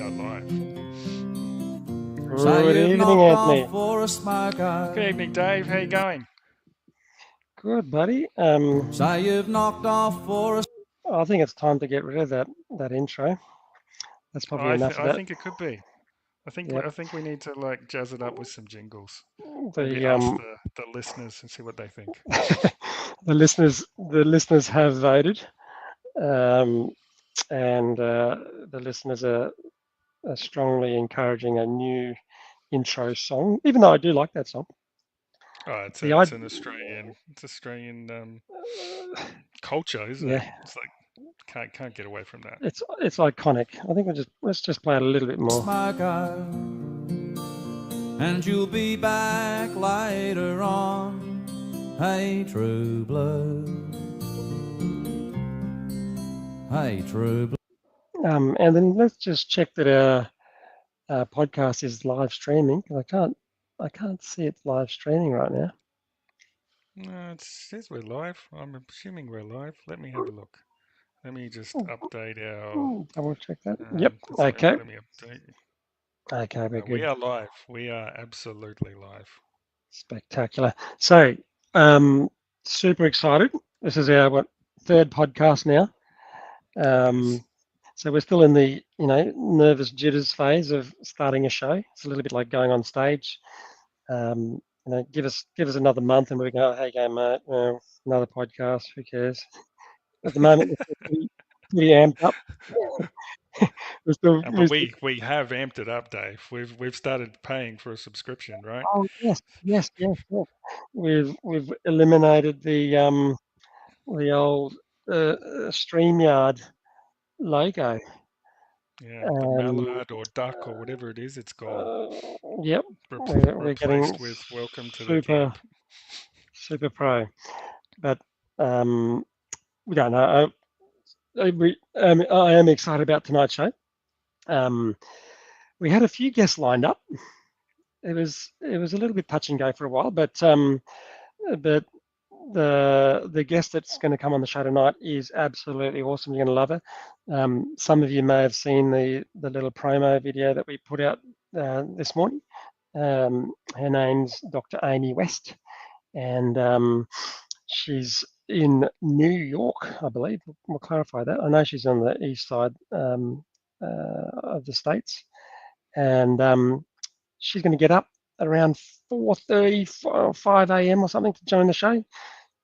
are live. Good evening, Anthony. Good evening, Dave. How you going? Good, buddy. Say you've knocked off for a... I think it's time to get rid of that intro. That's probably enough of I that. think it could be. I think we need to like jazz it up with some jingles. Maybe The ask the listeners and see what they think. the listeners have voted, and the listeners are strongly encouraging a new intro song. Even though I do like that song. Oh, it's The an Australian culture, isn't it? yeah, It's like can't get away from that. it's iconic. I think let's just play it a little bit more. Smoke out, and you'll be back later on. Hey, true blood. Hey, true blood. And then let's just check that our podcast is live streaming, because I can't see it live streaming right now. No, it says we're live. I'm assuming we're live. Let me have a look. Let me just update our. Double check that. Yep. So Okay. let me update. Okay, we're good. We are live. We are absolutely live. Spectacular. So, super excited. This is our third podcast now. Yes. So we're still in the nervous jitters phase of starting a show. It's a little bit like going on stage. Give us another month and we go, hey, go mate, another podcast. Who cares? At the moment, we're pretty amped up. But we have amped it up, Dave. We've started paying for a subscription, right? Oh yes. We've eliminated the old StreamYard logo. Yeah, the mallard or duck or whatever it is, it's gone. Yep, we're getting Replaced with welcome to the camp. Super pro, but we don't know. I am excited about tonight's show. We had a few guests lined up. It was a little bit touch and go for a while, but the guest that's going to come on the show tonight is absolutely awesome. You're going to love her. Some of you may have seen the little promo video that we put out this morning. Her name's Dr. Amy West, and she's in New York, I believe. We'll clarify that. I know she's on the east side of the States, and she's going to get up around 4:30, 5 a.m. or something to join the show.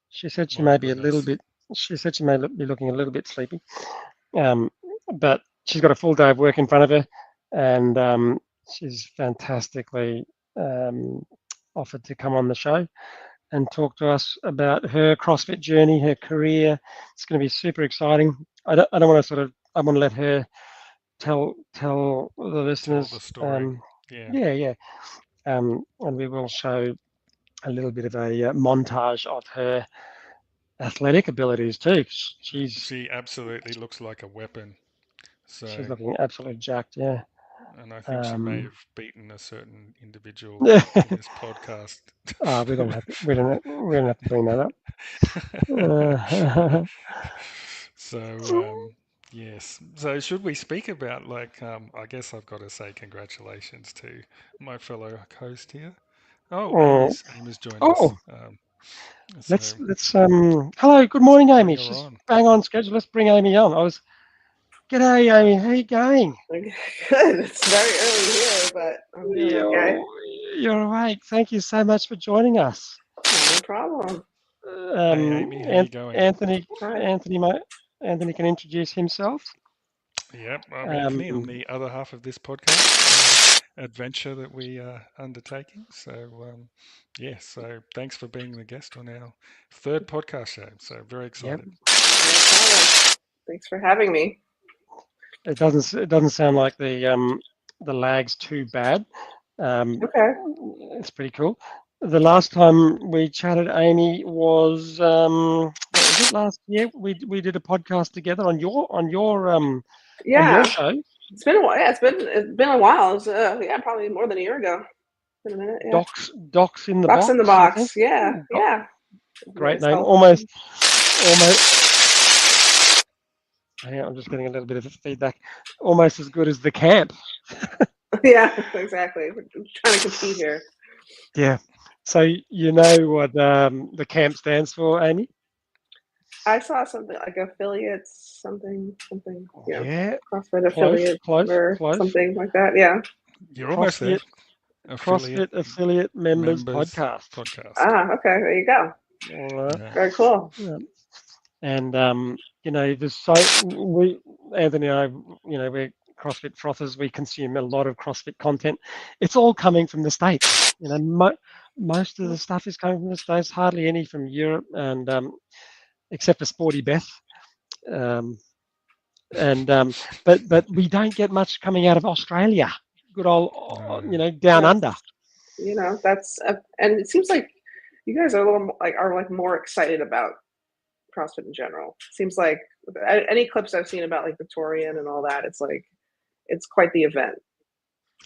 She said she may be a little bit. She said she may be looking a little bit sleepy, but she's got a full day of work in front of her, and she's fantastically offered to come on the show and talk to us about her CrossFit journey, her career. It's going to be super exciting. I don't want to sort of. I want to let her tell the listeners. Tell the story. Yeah. And we will show a little bit of a montage of her athletic abilities too. She absolutely looks like a weapon. So she's looking absolutely jacked, yeah. And I think she may have beaten a certain individual Yeah. in this podcast. We don't have to bring that up. So yes. So should we speak about I guess I've got to say congratulations to my fellow host here. Oh, Amy's joined us. Let's hello, good morning, Amy. Bring her She's on. bang on schedule. Let's bring Amy on. G'day, Amy. How you going? Good. It's very early here, but I'm doing okay. You're awake. Thank you so much for joining us. No problem. Hey, Amy, how you going? Anthony can introduce himself. Yep, I'm Anthony. I'm the other half of this podcast adventure that we are undertaking. So, so thanks for being the guest on our third podcast show. So very excited. Yep. No, thanks for having me. It doesn't sound like the lag's too bad. Okay. It's pretty cool. The last time we chatted, Amy, was what was it last year? We did a podcast together on your show. It's been a while. Yeah, it's been a while. It was, probably more than a year ago. It's been a minute. Yeah. Docs in the box. Box in the box. Yeah. Yeah. Great name. Almost Hang on, I'm just getting a little bit of feedback. Almost as good as the camp. Yeah, exactly. We're trying to compete here. Yeah. So you know what the camp stands for, Amy? I saw something like affiliates, something, Yeah. CrossFit Close, affiliate close, or close. something like that. Yeah. You're almost there. CrossFit Affiliate CrossFit Affiliate Members members Podcast. podcast. Ah, okay. There you go. All right. Yeah. Very cool. And there's Anthony and I, we're CrossFit frothers. We consume a lot of CrossFit content. It's all coming from the States. Most of the stuff is coming from the States. Hardly any from Europe, and except for Sporty Beth. Um, but we don't get much coming out of Australia. Good old, down That's, under. And it seems like you guys are a little are more excited about CrossFit in general. Seems like any clips I've seen about like Victorian and all that, it's like it's quite the event.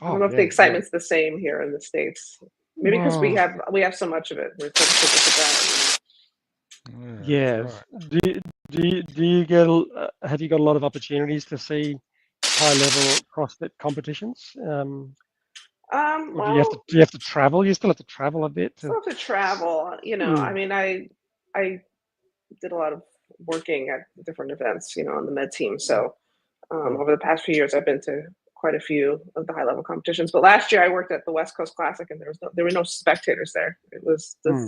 I don't know if the excitement's the same here in the States. Maybe because we have so much of it. We're so Yeah. Right. Do you get? Have you got a lot of opportunities to see high level CrossFit competitions? Or well, do you have to travel? You still have to travel a bit still have to travel. I mean, I did a lot of working at different events, on the med team. So over the past few years, I've been to quite a few of the high level competitions. But last year, I worked at the West Coast Classic, and there were no spectators there. The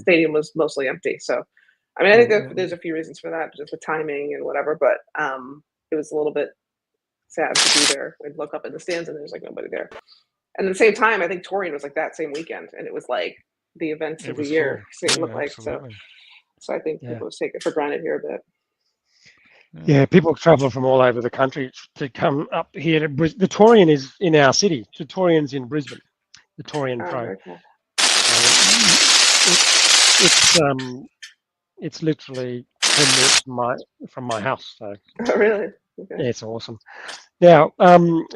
stadium was mostly empty. So, I mean, I think there's a few reasons for that, just the timing and whatever. But it was a little bit sad to be there. I'd look up in the stands, and there's like nobody there. And at the same time, I think Torian was like that same weekend, and it was like the event of the year. It looked like so. So I think people just take it for granted here a bit. Yeah, people travel from all over the country to come up here to Brisbane. The Torian is in our city. The Torian's in Brisbane. The Torian Pro. Okay. It's literally 10 minutes from my house. So really? Okay. Yeah, it's awesome. Now,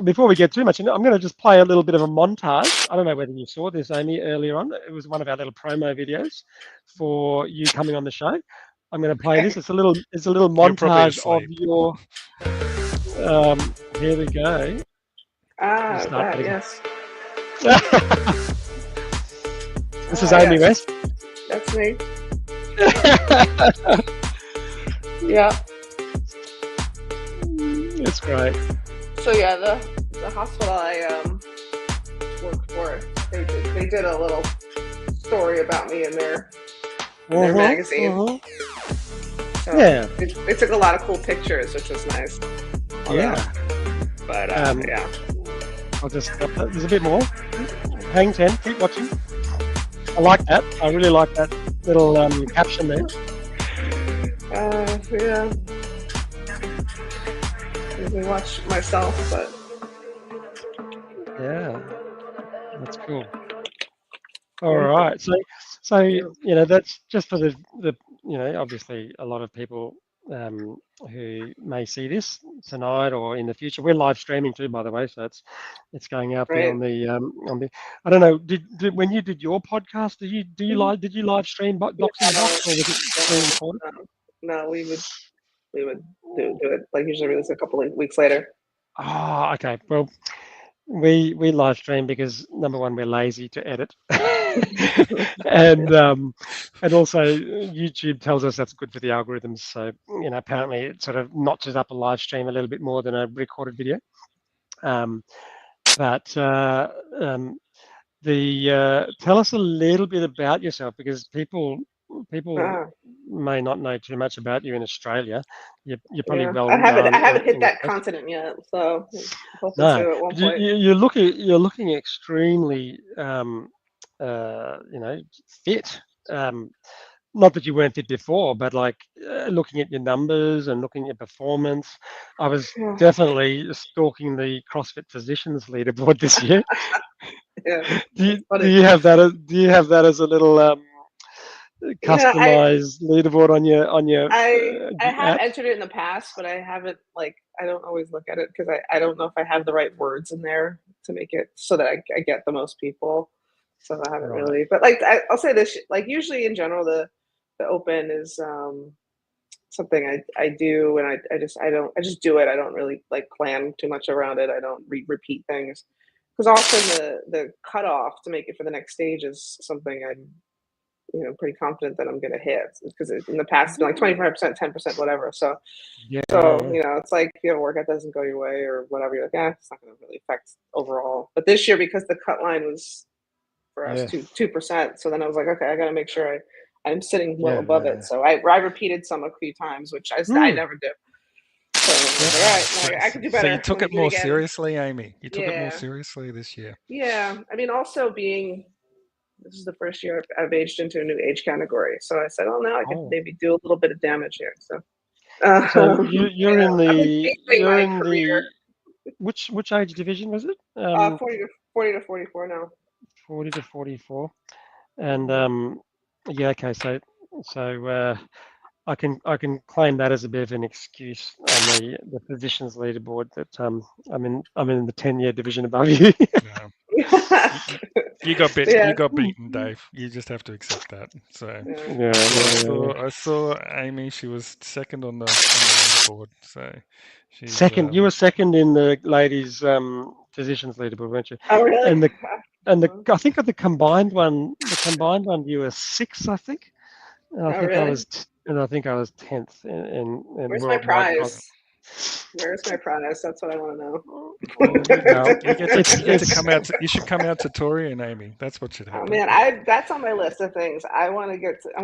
before we get too much into it, I'm going to just play a little bit of a montage. I don't know whether you saw this, Amy, earlier on. It was one of our little promo videos for you coming on the show. I'm going to play this. It's a little montage of your. Here we go. Yes. This is Amy West. That's me. Yeah. It's great. So yeah, the hospital I worked for, they did a little story about me in their magazine. So yeah. They took a lot of cool pictures, which was nice. But yeah. I'll just stop that. There's a bit more. Hang 10. Keep watching. I like that. I really like that little caption there. Yeah. I watch myself, but yeah, that's cool. All right, so that's just for the obviously a lot of people who may see this tonight or in the future. We're live streaming too, by the way, so it's going out there on the I don't know. Did when you did your podcast, did you live stream Box in the Box, or was it screen recorded? No, we would do it like usually release a couple of weeks later. Oh, okay. Well, we live stream because number one, we're lazy to edit, and also YouTube tells us that's good for the algorithms. So apparently it sort of notches up a live stream a little bit more than a recorded video. But tell us a little bit about yourself, because people may not know too much about you in Australia. You're probably well known. I haven't hit that continent yet, so hopefully so at one point. You're looking extremely fit. Not that you weren't fit before, but like looking at your numbers and looking at your performance, I was definitely stalking the CrossFit Physicians leaderboard this year. Do you have that as a little customized leaderboard on your I have entered it in the past, but I haven't I don't always look at it because I don't know if I have the right words in there to make it so that I get the most people. So I haven't really, but I'll say this, usually in general the open is something I do, and I just do it. I don't really like plan too much around it. I don't repeat things, because often the cutoff to make it for the next stage is something I'm, pretty confident that I'm going to hit, because in the past it's been like 25%, 10%, whatever. So Yeah. it's like, if you have a workout that doesn't go your way or whatever, you're like, it's not going to really affect overall. But this year, because the cut line was for us 2%, so then I was like, okay, I got to make sure I'm sitting well above it. So I repeated some a few times, which I never do. So I was like, all right, I could do better. So you took it more seriously, Amy. You took it more Yeah. seriously this year. Yeah, I mean, also this is the first year I've aged into a new age category. So I said, oh, now I could maybe do a little bit of damage here. So So you're in my career. Which age division was it? 40 to 44 now. 40 to 44, and yeah, okay. So I can claim that as a bit of an excuse on the positions leaderboard that I'm in the 10-year division above you. No. You got Yeah. You got beaten, Dave. You just have to accept that. So Yeah. I saw Amy. She was second on the leaderboard. So she's Second, you were second in the ladies' positions leaderboard, weren't you? Oh, really? I think of the combined one, you were 6th, I think. And I think I was 10th in Where's my worldwide. prize? Where's my prize? That's what I want to know. You get to come out. You should come out to Torian, Amy. That's what should happen. Oh man, that's on my list of things. I want to get to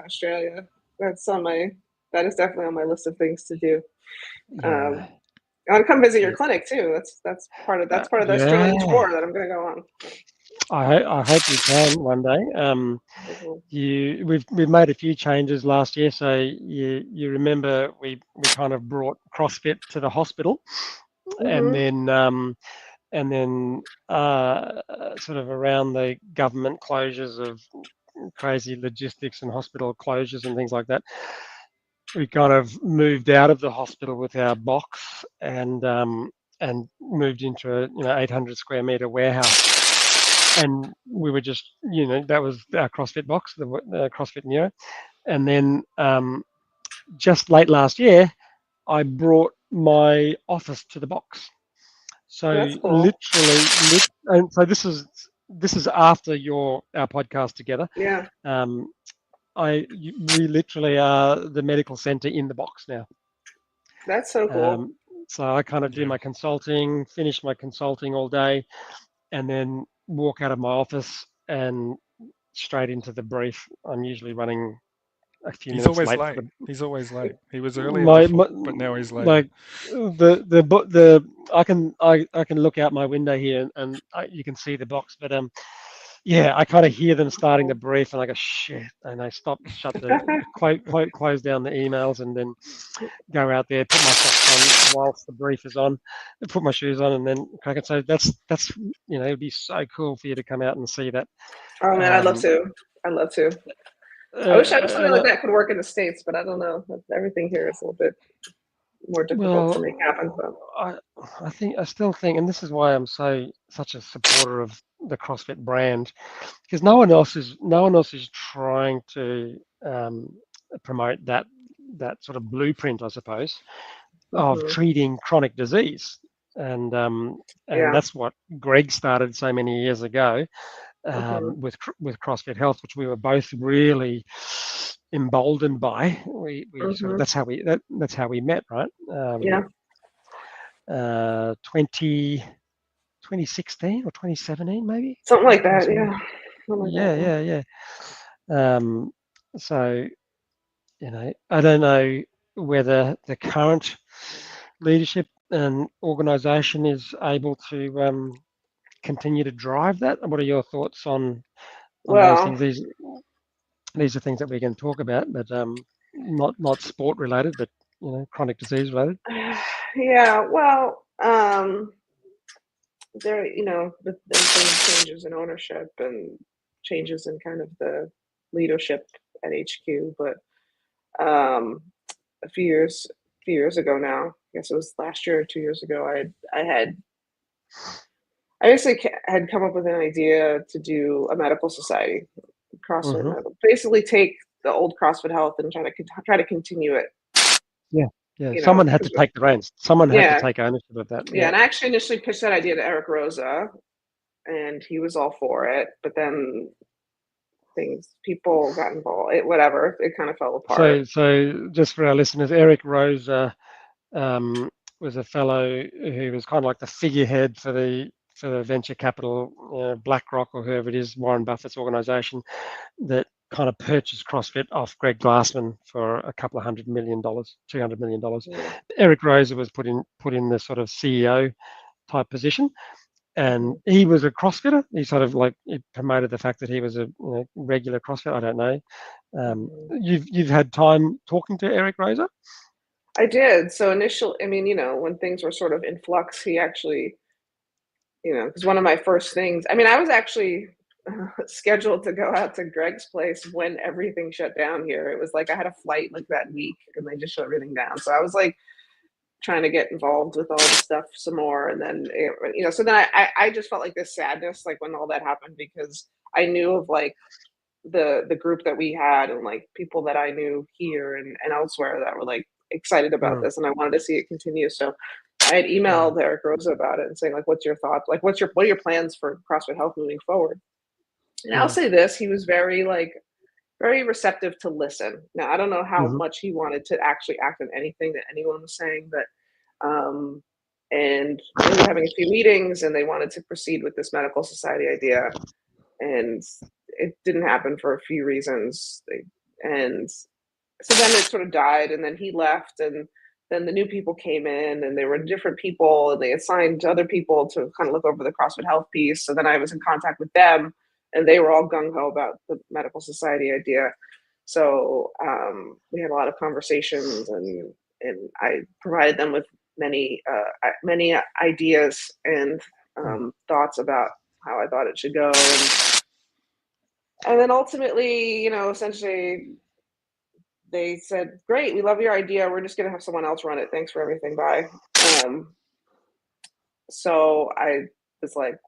Australia. That is definitely on my list of things to do. I want to come visit your clinic too. That's part of the Australian tour that I'm going to go on. I hope you can one day. We've made a few changes last year, so you remember we kind of brought CrossFit to the hospital, and then sort of around the government closures of crazy logistics and hospital closures and things like that, we kind of moved out of the hospital with our box and moved into a 800 square meter warehouse. And we were just, that was our CrossFit box, the CrossFit Neo. And then just late last year, I brought my office to the box. So cool. literally, and so this is after our podcast together. Yeah. We literally are the medical center in the box now. That's so cool. So I kind of do my consulting, finish my consulting all day, and then walk out of my office and straight into the brief. I'm usually running a few minutes late. He's always late. He was early before, but now he's late. Like I can look out my window here and you can see the box, but I kind of hear them starting the brief and I go shit, and I shut the close down the emails and then go out there, put my socks on whilst the brief is on, put my shoes on, and then crack it. So that's it'd be so cool for you to come out and see that. Oh man, I'd love to. I wish something like that could work in the States, but I don't know. Everything here is a little bit more difficult to make happen. So. I still think, and this is why I'm such a supporter of the CrossFit brand, because no one else is trying to promote that sort of blueprint, I suppose, of treating chronic disease, and that's what Greg started so many years ago with CrossFit Health, which we were both really emboldened by. We sort of, that's how we met, right? 2016 or 2017 maybe, something like that. So I don't know whether the current leadership and organization is able to continue to drive that. What are your thoughts on those things? These are things that we can talk about, but not sport related, but chronic disease related. Yeah, well, there's been changes in ownership and changes in kind of the leadership at HQ, but a few years ago now, I guess it was last year or 2 years ago, I basically had come up with an idea to do a medical society, CrossFit medical. Basically take the old CrossFit Health and try to continue it Yeah, you know, someone had to take the reins. Someone had to take ownership of that. Yeah, and I actually initially pitched that idea to Eric Rosa, and he was all for it. But then people got involved. It kind of fell apart. So just for our listeners, Eric Rosa was a fellow who was kind of like the figurehead for the venture capital, BlackRock or whoever it is, Warren Buffett's organization, that kind of purchased CrossFit off Greg Glassman for a couple of $100 million, $200 million. Yeah. Eric Rosa was put in the sort of CEO type position, and he was a CrossFitter. He sort of like he promoted the fact that he was a regular CrossFit. I don't know. You've had time talking to Eric Rosa? I did. So initially, I mean, when things were sort of in flux, he actually, because one of my first things, I mean, I was actually scheduled to go out to Greg's place when everything shut down here. It was like I had a flight like that week and they just shut everything down. So I was like trying to get involved with all the stuff some more. And then, so then I just felt like this sadness, like when all that happened, because I knew of like the group that we had and like people that I knew here and elsewhere that were like excited about this, and I wanted to see it continue. So I had emailed Eric Rosa about it and saying like, what's your thoughts? Like, what are your plans for CrossFit Health moving forward? And I'll say this, he was very receptive to listen. Now, I don't know how much he wanted to actually act on anything that anyone was saying, but and we were having a few meetings and they wanted to proceed with this medical society idea, and it didn't happen for a few reasons. And so then it sort of died, and then he left, and then the new people came in, and they were different people, and they assigned other people to kind of look over the CrossFit Health piece. So then I was in contact with them, and they were all gung-ho about the medical society idea. So we had a lot of conversations, and I provided them with many ideas and thoughts about how I thought it should go. And then ultimately, essentially they said, great, we love your idea. We're just going to have someone else run it. Thanks for everything. Bye. So I was like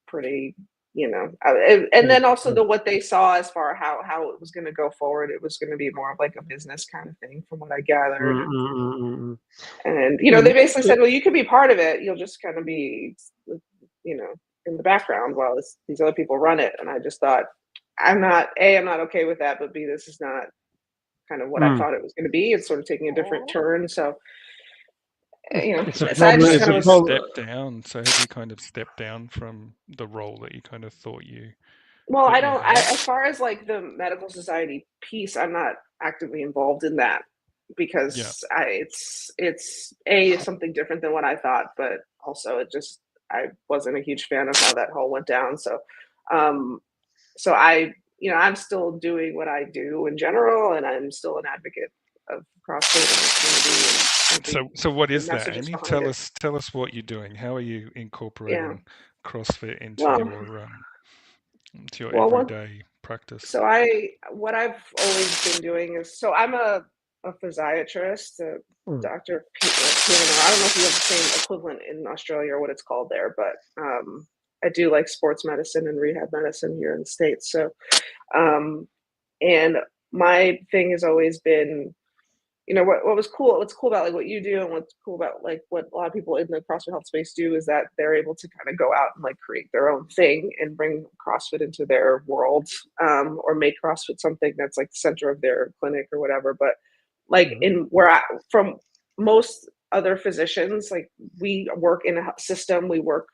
pretty, and then also what they saw as far how it was going to go forward, it was going to be more of like a business kind of thing from what I gathered. And, they basically said, well, you can be part of it. You'll just kind of be, in the background while these other people run it. And I just thought, I'm not okay with that, but B, this is not kind of what I thought it was going to be. It's sort of taking a different turn. So, it's a step down. So have you kind of stepped down from the role that you kind of thought you? Well, as far as like the medical society piece, I'm not actively involved in that because it's something different than what I thought, but also I wasn't a huge fan of how that whole went down. So, so I'm still doing what I do in general, and I'm still an advocate of CrossFit in the community. So what is that, Amy? Tell us what you're doing. How are you incorporating CrossFit into your everyday practice? So what I've always been doing is, so I'm a physiatrist, Dr. I don't know if you have the same equivalent in Australia or what it's called there, but I do like sports medicine and rehab medicine here in the States. So, and my thing has always been, what's cool about like what you do and what's cool about like what a lot of people in the CrossFit Health space do is that they're able to kind of go out and like create their own thing and bring CrossFit into their world, or make CrossFit something that's like the center of their clinic or whatever. But like from most other physicians, like we work in a system, we're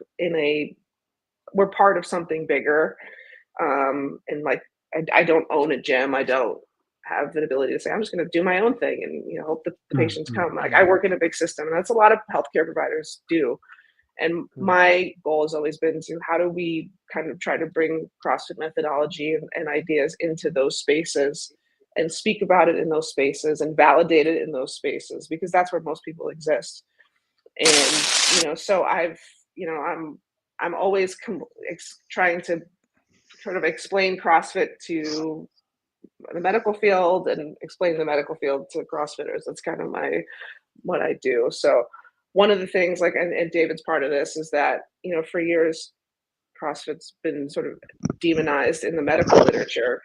part of something bigger. And like, I don't own a gym. I don't have the ability to say, I'm just going to do my own thing and, hope that the patients come. Like I work in a big system, and that's a lot of healthcare providers do. And my goal has always been to, how do we kind of try to bring CrossFit methodology and ideas into those spaces and speak about it in those spaces and validate it in those spaces, because that's where most people exist. And, so I'm always trying to sort of explain CrossFit to the medical field and explain the medical field to CrossFitters. That's kind of what I do. So one of the things, like, and David's part of this, is that, for years, CrossFit's been sort of demonized in the medical literature,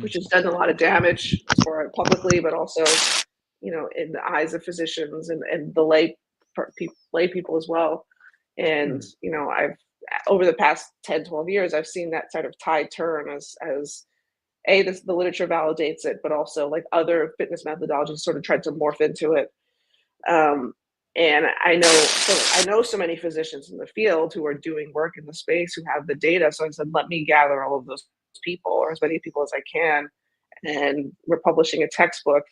which has done a lot of damage as far as publicly, but also in the eyes of physicians and the lay people as well. And I've over the past 10, 12 years, I've seen that sort of tide turn as the literature validates it, but also like other fitness methodologies sort of tried to morph into it. And I know so many physicians in the field who are doing work in the space who have the data. So I said, let me gather all of those people, or as many people as I can, and we're publishing a textbook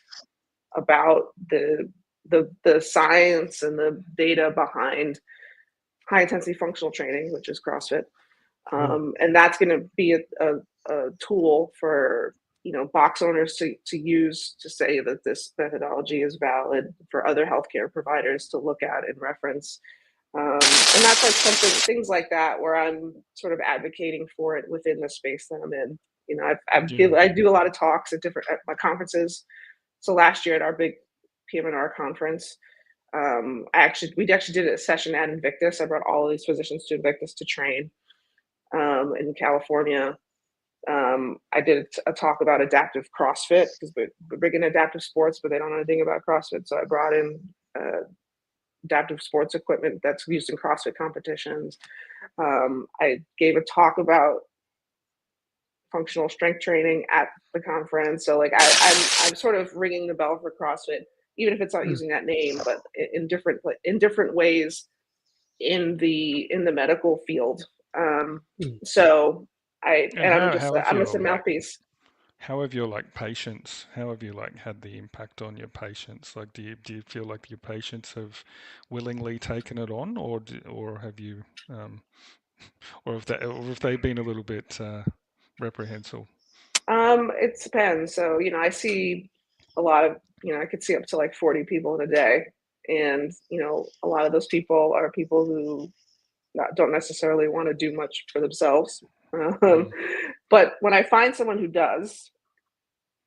about the science and the data behind high intensity functional training, which is CrossFit. And that's going to be a tool for box owners to use to say that this methodology is valid for other healthcare providers to look at and reference. And that's like things like that, where I'm sort of advocating for it within the space that I'm in. I do a lot of talks at my conferences. So last year at our big PM&R conference, we actually did a session at Invictus. I brought all of these physicians to Invictus to train in California. I did a talk about adaptive CrossFit because we're big in adaptive sports, but they don't know anything about CrossFit. So I brought in adaptive sports equipment that's used in CrossFit competitions. I gave a talk about functional strength training at the conference. So like I'm sort of ringing the bell for CrossFit, even if it's not using that name, but in different ways in the medical field. So I'm just a mouthpiece. How have your patients? How have you had the impact on your patients? Like, do you feel like your patients have willingly taken it on, or have you, or have they been a little bit reprehensible? It depends. So I see a lot of I could see up to like 40 people in a day, and a lot of those people are people who don't necessarily want to do much for themselves. But when I find someone who does,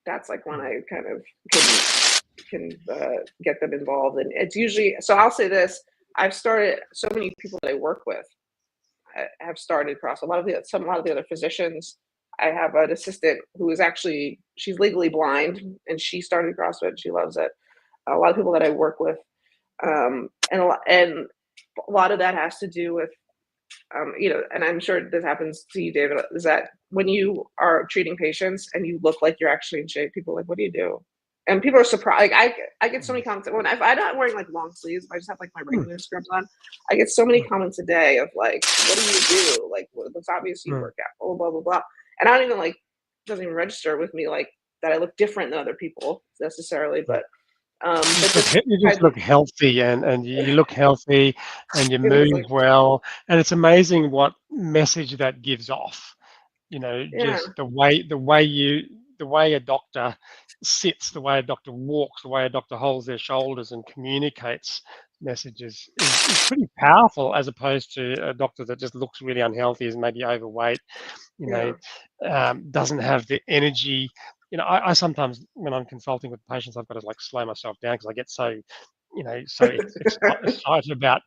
that's like when I kind of can get them involved. And it's usually, so I'll say this, I've started, so many people that I work with have started CrossFit. A lot of the other physicians, I have an assistant who is actually, she's legally blind, and she started CrossFit. She loves it. A lot of people that I work with, and a lot of that has to do with, and I'm sure this happens to you, David, is that when you are treating patients and you look like you're actually in shape, people are like, what do you do? And people are surprised. Like I get so many comments when I'm not wearing like long sleeves, if I just have like my regular scrubs on, I get so many comments a day of like, what do you do? Like, it's obvious you work out, blah, blah, blah, blah. And I don't even it doesn't even register with me like that I look different than other people necessarily, but you just look healthy, and you look healthy, and you move well, and it's amazing what message that gives off. Just the way a doctor sits, the way a doctor walks, the way a doctor holds their shoulders and communicates messages is pretty powerful, as opposed to a doctor that just looks really unhealthy, is maybe overweight, doesn't have the energy. I sometimes, when I'm consulting with patients, I've got to slow myself down because I get so excited about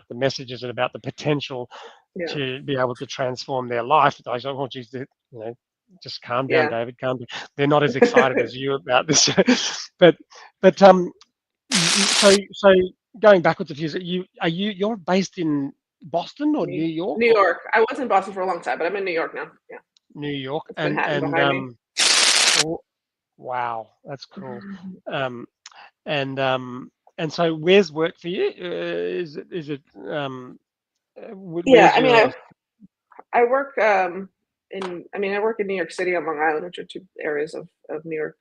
the messages and about the potential to be able to transform their life. I don't want you to, just calm down, David. Calm down. They're not as excited as you about this, but so going backwards a few. You're based in Boston or New York? New York. I was in Boston for a long time, but I'm in New York now. Yeah. New York. It's Manhattan behind me. Wow, that's cool. And so where's work for you? Is it I work I work in New York City on Long Island, which are two areas of New York.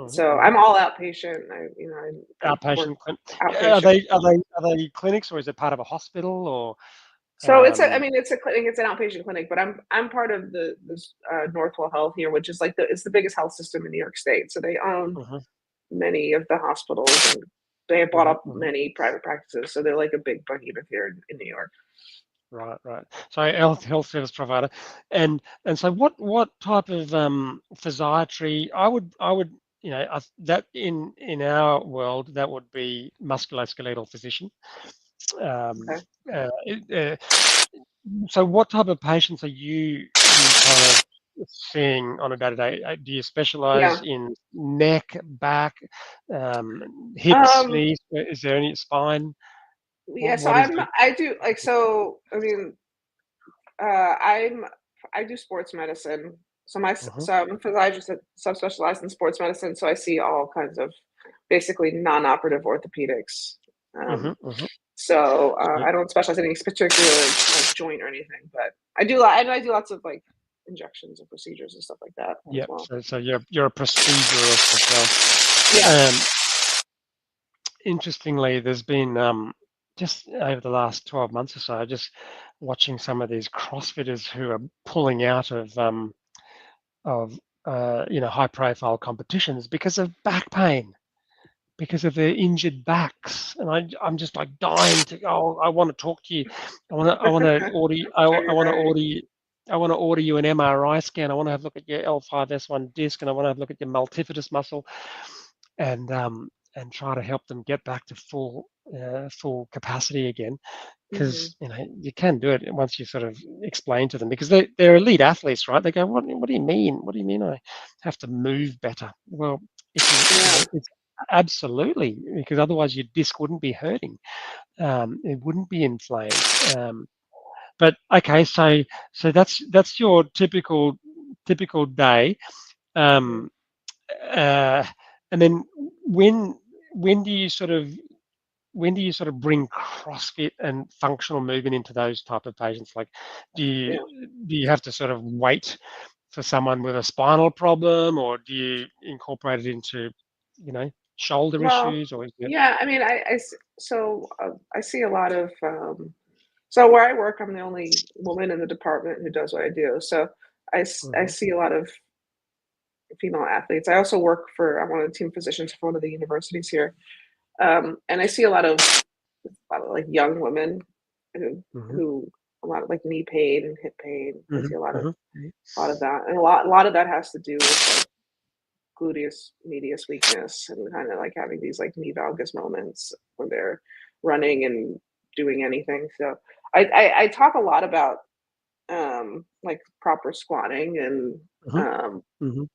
So I'm all outpatient. Outpatient. Are they clinics, or is it part of a hospital, or? So it's a clinic. It's an outpatient clinic, but I'm part of this Northwell Health here, which is it's the biggest health system in New York State. So they own many of the hospitals, and they have bought up many private practices. So they're like a big behemoth here in New York. Right. So health service provider, and so what type of physiatry? I would that in our world that would be musculoskeletal physician. So what type of patients are you kind of seeing on a day-to-day? Do you Yeah. specialize in neck, back, hips, knees? Is there any spine? Yeah, so What is the? I do like so I mean I'm I do sports medicine. So Mhm, so I'm a physiologist that subspecialized in sports medicine. So I see all kinds of basically non-operative orthopedics. mhm, Um, mhm. so So, I don't specialize in any particular like joint or anything, but I do lots of like injections and procedures and stuff like that as yeah. well. So you're a proceduralist as Yeah. well. Interestingly, there's been just over the last 12 months or so, just watching some of these CrossFitters who are pulling out of high-profile competitions because of back pain, because of their injured backs, and I'm just like dying to. Oh, I want to talk to you. I want to order. Right. I want to order you an MRI scan. I want to have a look at your L5S1 disc, and I want to have a look at your multifidus muscle, and try to help them get back to full capacity again. Hmm. Because you can do it once you sort of explain to them, because they're elite athletes, right? They go, what do you mean? What do you mean I have to move better? Well, if Yeah. it's absolutely, because otherwise your disc wouldn't be hurting. It wouldn't be inflamed. But okay, so that's your typical day. Mhm. Um, uh, and then when when do you sort of when do you sort of bring CrossFit and functional movement into those type of patients? Like, do you Yeah. do you have to sort of wait for someone with a spinal problem, or do you incorporate it into, shoulder Well, issues, or is it? yeah, I mean, I see a lot of, so where I work, I'm the only woman in the department who does what I do. So I Mhm, see a lot of female athletes. I also work for, I'm one of the team physicians for one of the universities here. And I see a lot of like young women who, mhm, who, a lot of like knee pain and hip pain. I mhm, see mhm, a lot of that. And a lot of that has to do with like gluteus medius weakness and kind of like having these like knee valgus moments when they're running and doing anything. So I talk a lot about like proper squatting and mhm, um mhm.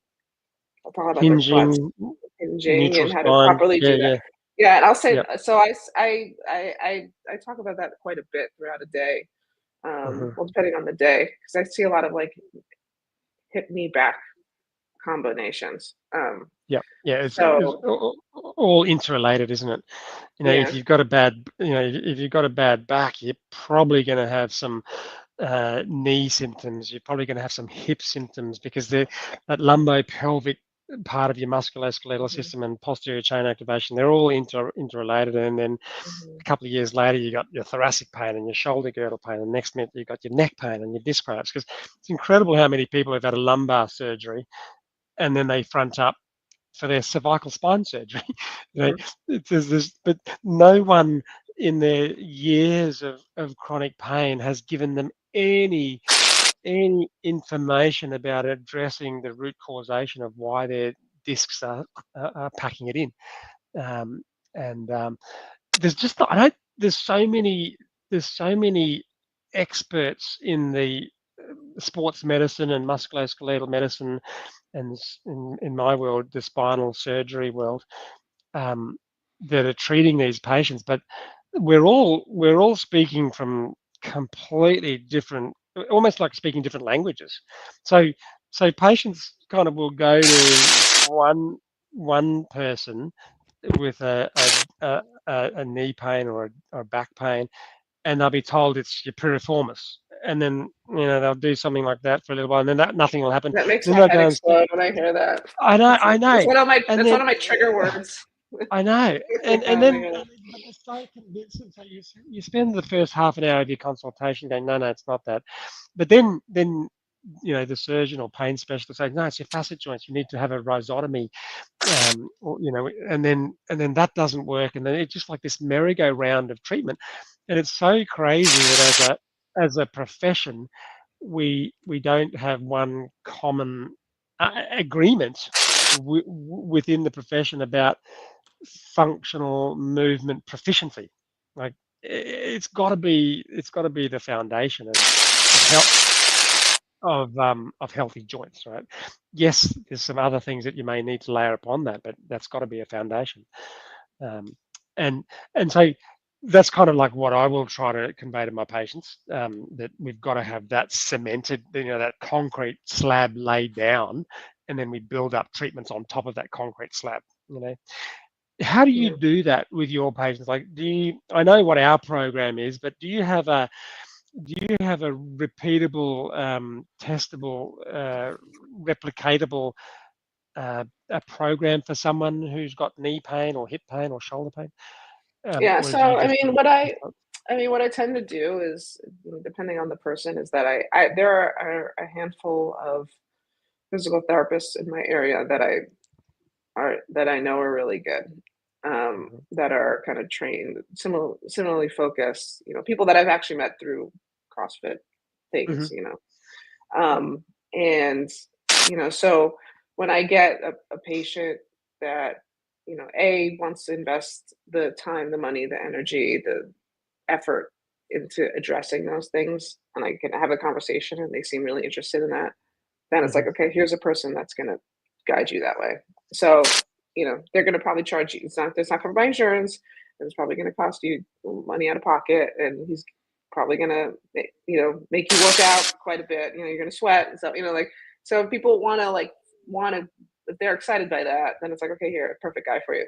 I'll talk about like flat Hinging, hinging neutral and how to spine. properly Yeah, do that. yeah. Yeah, and I'll say Yep. so I talk about that quite a bit throughout a day. Mhm. Well, depending on the day, because I see a lot of like hip knee back combinations. Yep. Yeah, it's So all interrelated, isn't it? If yeah. you've got a bad, if you've got a bad back, you're probably going to have some knee symptoms. You're probably going to have some hip symptoms, because that lumbopelvic part of your musculoskeletal Mhm, system and posterior chain activation, they're all interrelated. And then mhm. a couple of years later, you got your thoracic pain and your shoulder girdle pain. And next minute, you got your neck pain and your disc prolapse. Because it's incredible how many people have had a lumbar surgery and then they front up for their cervical spine surgery. you know, Mhm. there's this, but no one in their years of chronic pain has given them any information about addressing the root causation of why their discs are packing it in. Um, and there's just not, I don't, there's so many experts in the sports medicine and musculoskeletal medicine, and in my world, the spinal surgery world, um, that are treating these patients, but we're all speaking from completely different, almost like speaking different languages. So patients kind of will go to one person with a knee pain or a back pain, and they'll be told it's your piriformis. And then they'll do something like that for a little while, and then nothing will happen. That makes Then my they'll head go and see. explode when I hear that. I know, That's I know. And that's one then of my trigger words. I know, Every and time I then hear that. but they're so convincing. So you spend the first half an hour of your consultation going, no, it's not that. But then the surgeon or pain specialist say, no, it's your facet joints. You need to have a rhizotomy, and then that doesn't work, and then it's just like this merry-go-round of treatment, and it's so crazy that as a profession, we don't have one common agreement within the profession about functional movement proficiency. Like, it's got to be the foundation of health. of healthy joints, right? Yes, there's some other things that you may need to layer upon that, but that's got to be a foundation. Um, and and so that's kind of like what I will try to convey to my patients, that we've got to have that cemented, that concrete slab laid down, and then we build up treatments on top of that concrete slab. How do you Yeah. do that with your patients? Like, I know what our program is, but do you have a repeatable, testable, replicatable a program for someone who's got knee pain or hip pain or shoulder pain? Yeah. Or do you So just do what I tend to do is, depending on the person, is that there are a handful of physical therapists in my area that I know are really good, that are kind of trained, similarly focused, people that I've actually met through CrossFit things, Mhm, um, and so when I get a patient that a wants to invest the time, the money, the energy, the effort into addressing those things, and I can have a conversation and they seem really interested in that, then it's like, mhm, okay, here's a person that's going to guide you that way. So, they're going to probably charge you. It's not covered by insurance. And it's probably going to cost you money out of pocket. And he's probably going to, make you work out quite a bit. You're going to sweat. And so, so if people if they're excited by that, then it's like, okay, here, perfect guy for you.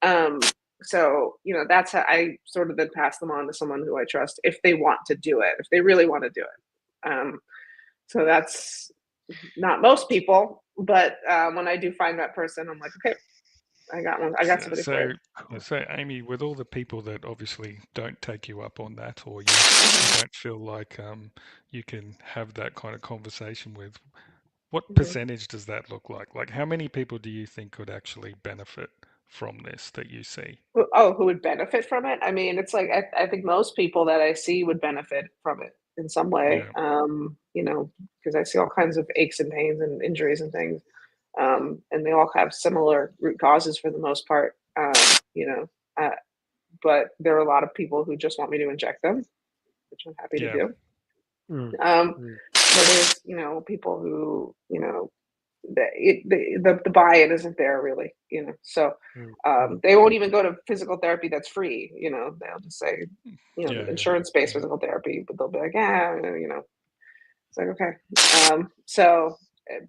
Um, so, that's how I sort of then pass them on to someone who I trust if they want to do it, if they really want to do it. So that's not most people, but when I do find that person, I'm like, okay, I got one. I got So, somebody for you. so, so, Amy, with all the people that obviously don't take you up on that, or you Mhm, don't feel like you can have that kind of conversation with, what mhm. percentage does that look like? Like, how many people do you think could actually benefit from this that you see? Oh, who would benefit from it? I mean, it's like I think most people that I see would benefit from it in some way. Yeah, Because I see all kinds of aches and pains and injuries and things, and they all have similar root causes for the most part. Uh, but there are a lot of people who just want me to inject them, which I'm happy to yeah, do. mm, But mm, there's, people who, the buy-in isn't there really, so mm, mm, they won't even go to physical therapy that's free, they'll just say, yeah, yeah, insurance-based yeah. physical therapy, but they'll be like, yeah, it's like, okay. So,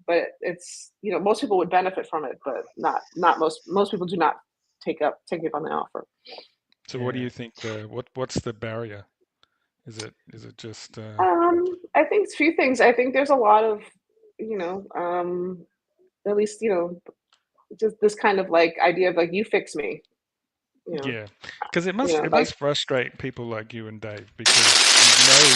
but it's, most people would benefit from it, but not most people do not take up on the offer. So, what do yeah. you think what's the barrier? Is it just I think it's a few things. I think there's a lot of, you know, um, at least, just this kind of like idea of like, you fix me, you know, yeah, because it must like, frustrate people like you and Dave because you know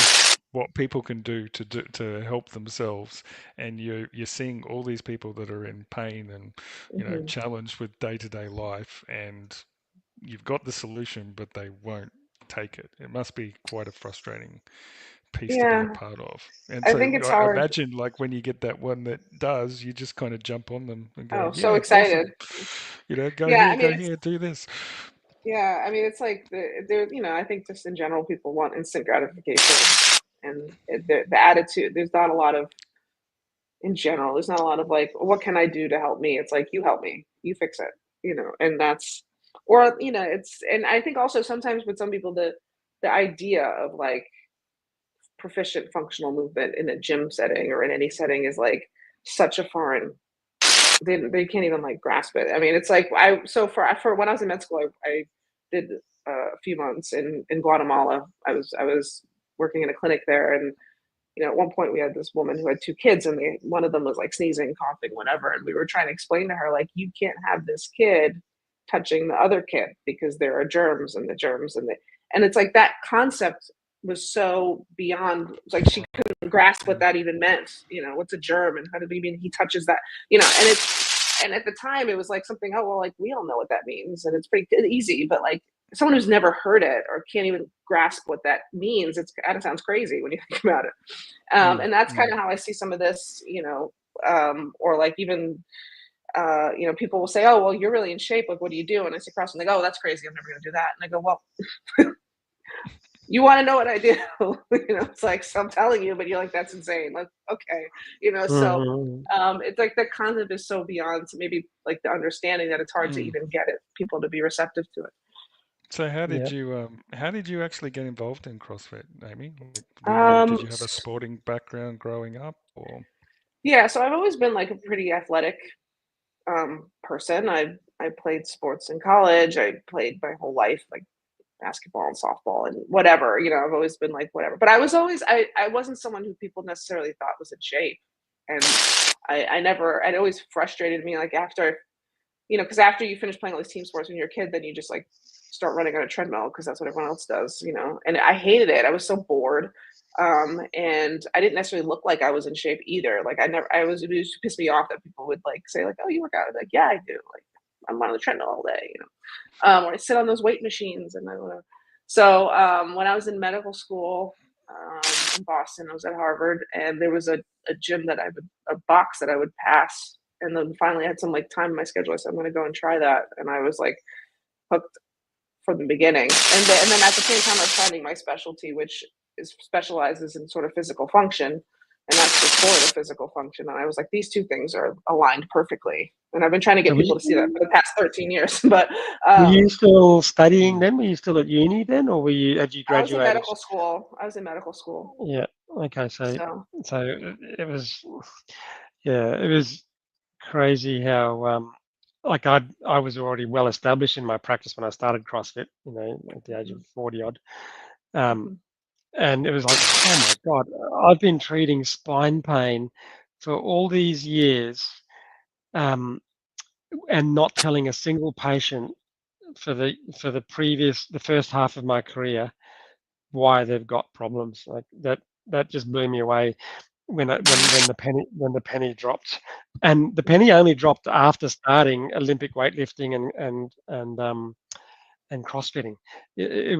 what people can do to help themselves, and you're seeing all these people that are in pain and mhm. challenged with day-to-day life, and you've got the solution, but they won't take it. It must be quite a frustrating piece to be a Yeah, part of. And I so think it's I hard. imagine like when you get that one that does, you just kind of jump on them and go, Oh, so yeah, awesome. excited. Go I mean, here, do this. it's like there, I think just in general, people want instant gratification, and the attitude. There's not a lot of, in general, there's not a lot of like, what can I do to help me? It's like, you help me, you fix it, and that's, or it's, and I think also sometimes with some people the idea of like proficient functional movement in a gym setting or in any setting is like such a foreign, they can't even like grasp it. I mean, it's like for when I was in med school, I did a few months in Guatemala. I was working in a clinic there, and at one point we had this woman who had two kids, and one of them was like sneezing, coughing, whatever, and we were trying to explain to her like, you can't have this kid touching the other kid because there are germs, and the germs and it's like that concept was so beyond, like she couldn't grasp what Mm. that even meant. What's a germ, and how do we mean he touches that? And at the time it was like something, oh well, like we all know what that means, and it's pretty easy, but like someone who's never heard it or can't even grasp what that means, it kind of sounds crazy when you think about it. Mm, And that's kind mm. of how I see some of this, or like even, people will say, oh, well, you're really in shape. Like, what do you do? And I sit across and they go, oh, that's crazy. I'm never going to do that. And I go, well, you want to know what I do? It's like, so I'm telling you, but you're like, that's insane. Like, okay, so it's like the concept is so beyond maybe like the understanding that it's hard to even get people to be receptive to it. So how did you actually get involved in CrossFit, Amy? Did you have a S- sporting background growing up, or? yeah, so I've always been like a pretty athletic person. I played sports in college. I played my whole life, like basketball and softball and whatever. I've always been like whatever. But I wasn't someone who people necessarily thought was in shape. And it always frustrated me, like after, because after you finish playing all these team sports when you're a kid, then you just like start running on a treadmill because that's what everyone else does, and I hated it. I was so bored. And I didn't necessarily look like I was in shape either. Like it used to piss me off that people would like say like, oh, you work out? I'd be like, yeah, I do. Like I'm on the treadmill all day, or I sit on those weight machines and I whatever. So when I was in medical school in Boston, I was at Harvard, and there was a gym a box that I would pass. And then finally I had some like time in my schedule. I said, I'm going to go and try that. And I was like hooked from the beginning. And then at the same time, I was finding my specialty, which specializes in sort of physical function. And that's the sport of physical function. And I was like, these two things are aligned perfectly. And I've been trying to get people to see that for the past 13 years. But were you still studying then? Were you still at uni then, or had you I was in graduated? medical school. Yeah. Okay. So it was, yeah, it was crazy how like I was already well established in my practice when I started CrossFit, at the age of 40 odd. And it was like, oh my God, I've been treating spine pain for all these years, and not telling a single patient for the first half of my career why they've got problems. Like that just blew me away when the penny dropped. And the penny only dropped after starting Olympic weightlifting and CrossFitting. It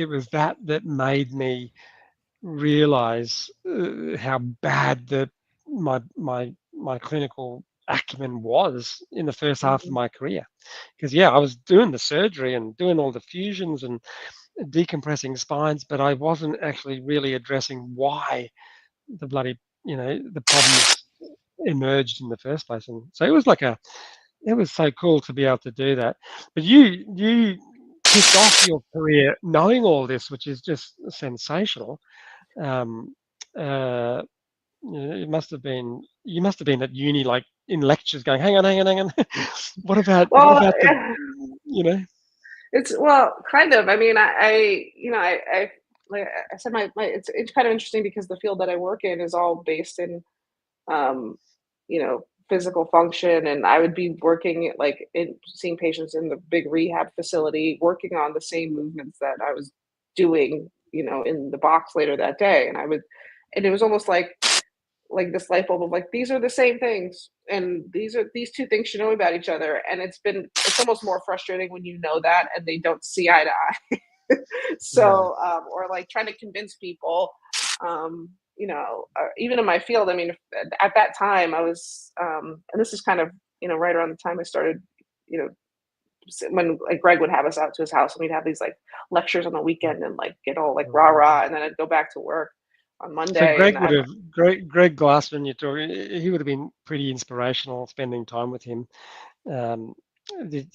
was that made me realize how bad my clinical acumen was in the first half of my career. Because I was doing the surgery and doing all the fusions and decompressing spines, but I wasn't actually really addressing why the bloody the problems emerged in the first place. And so it was so cool to be able to do that. But you kicked off your career knowing all this, which is just sensational. Um, you must have been at uni, like in lectures, going, hang on. what about the, It's kind of. I mean, I like I said, it's kind of interesting because the field that I work in is all based in, um, physical function, and I would be working like seeing patients in the big rehab facility, working on the same movements that I was doing, in the box later that day, and it was almost like this light bulb of like, these are the same things, and these two things should know about each other. And it's almost more frustrating when you know that and they don't see eye to eye. So or like trying to convince people, even in my field. I mean, at that time I was and this is kind of right around the time I started, when like Greg would have us out to his house and we'd have these like lectures on the weekend and like get all like rah rah, and then I'd go back to work on Monday. So Greg Glassman, you're talking, he would have been pretty inspirational spending time with him. Did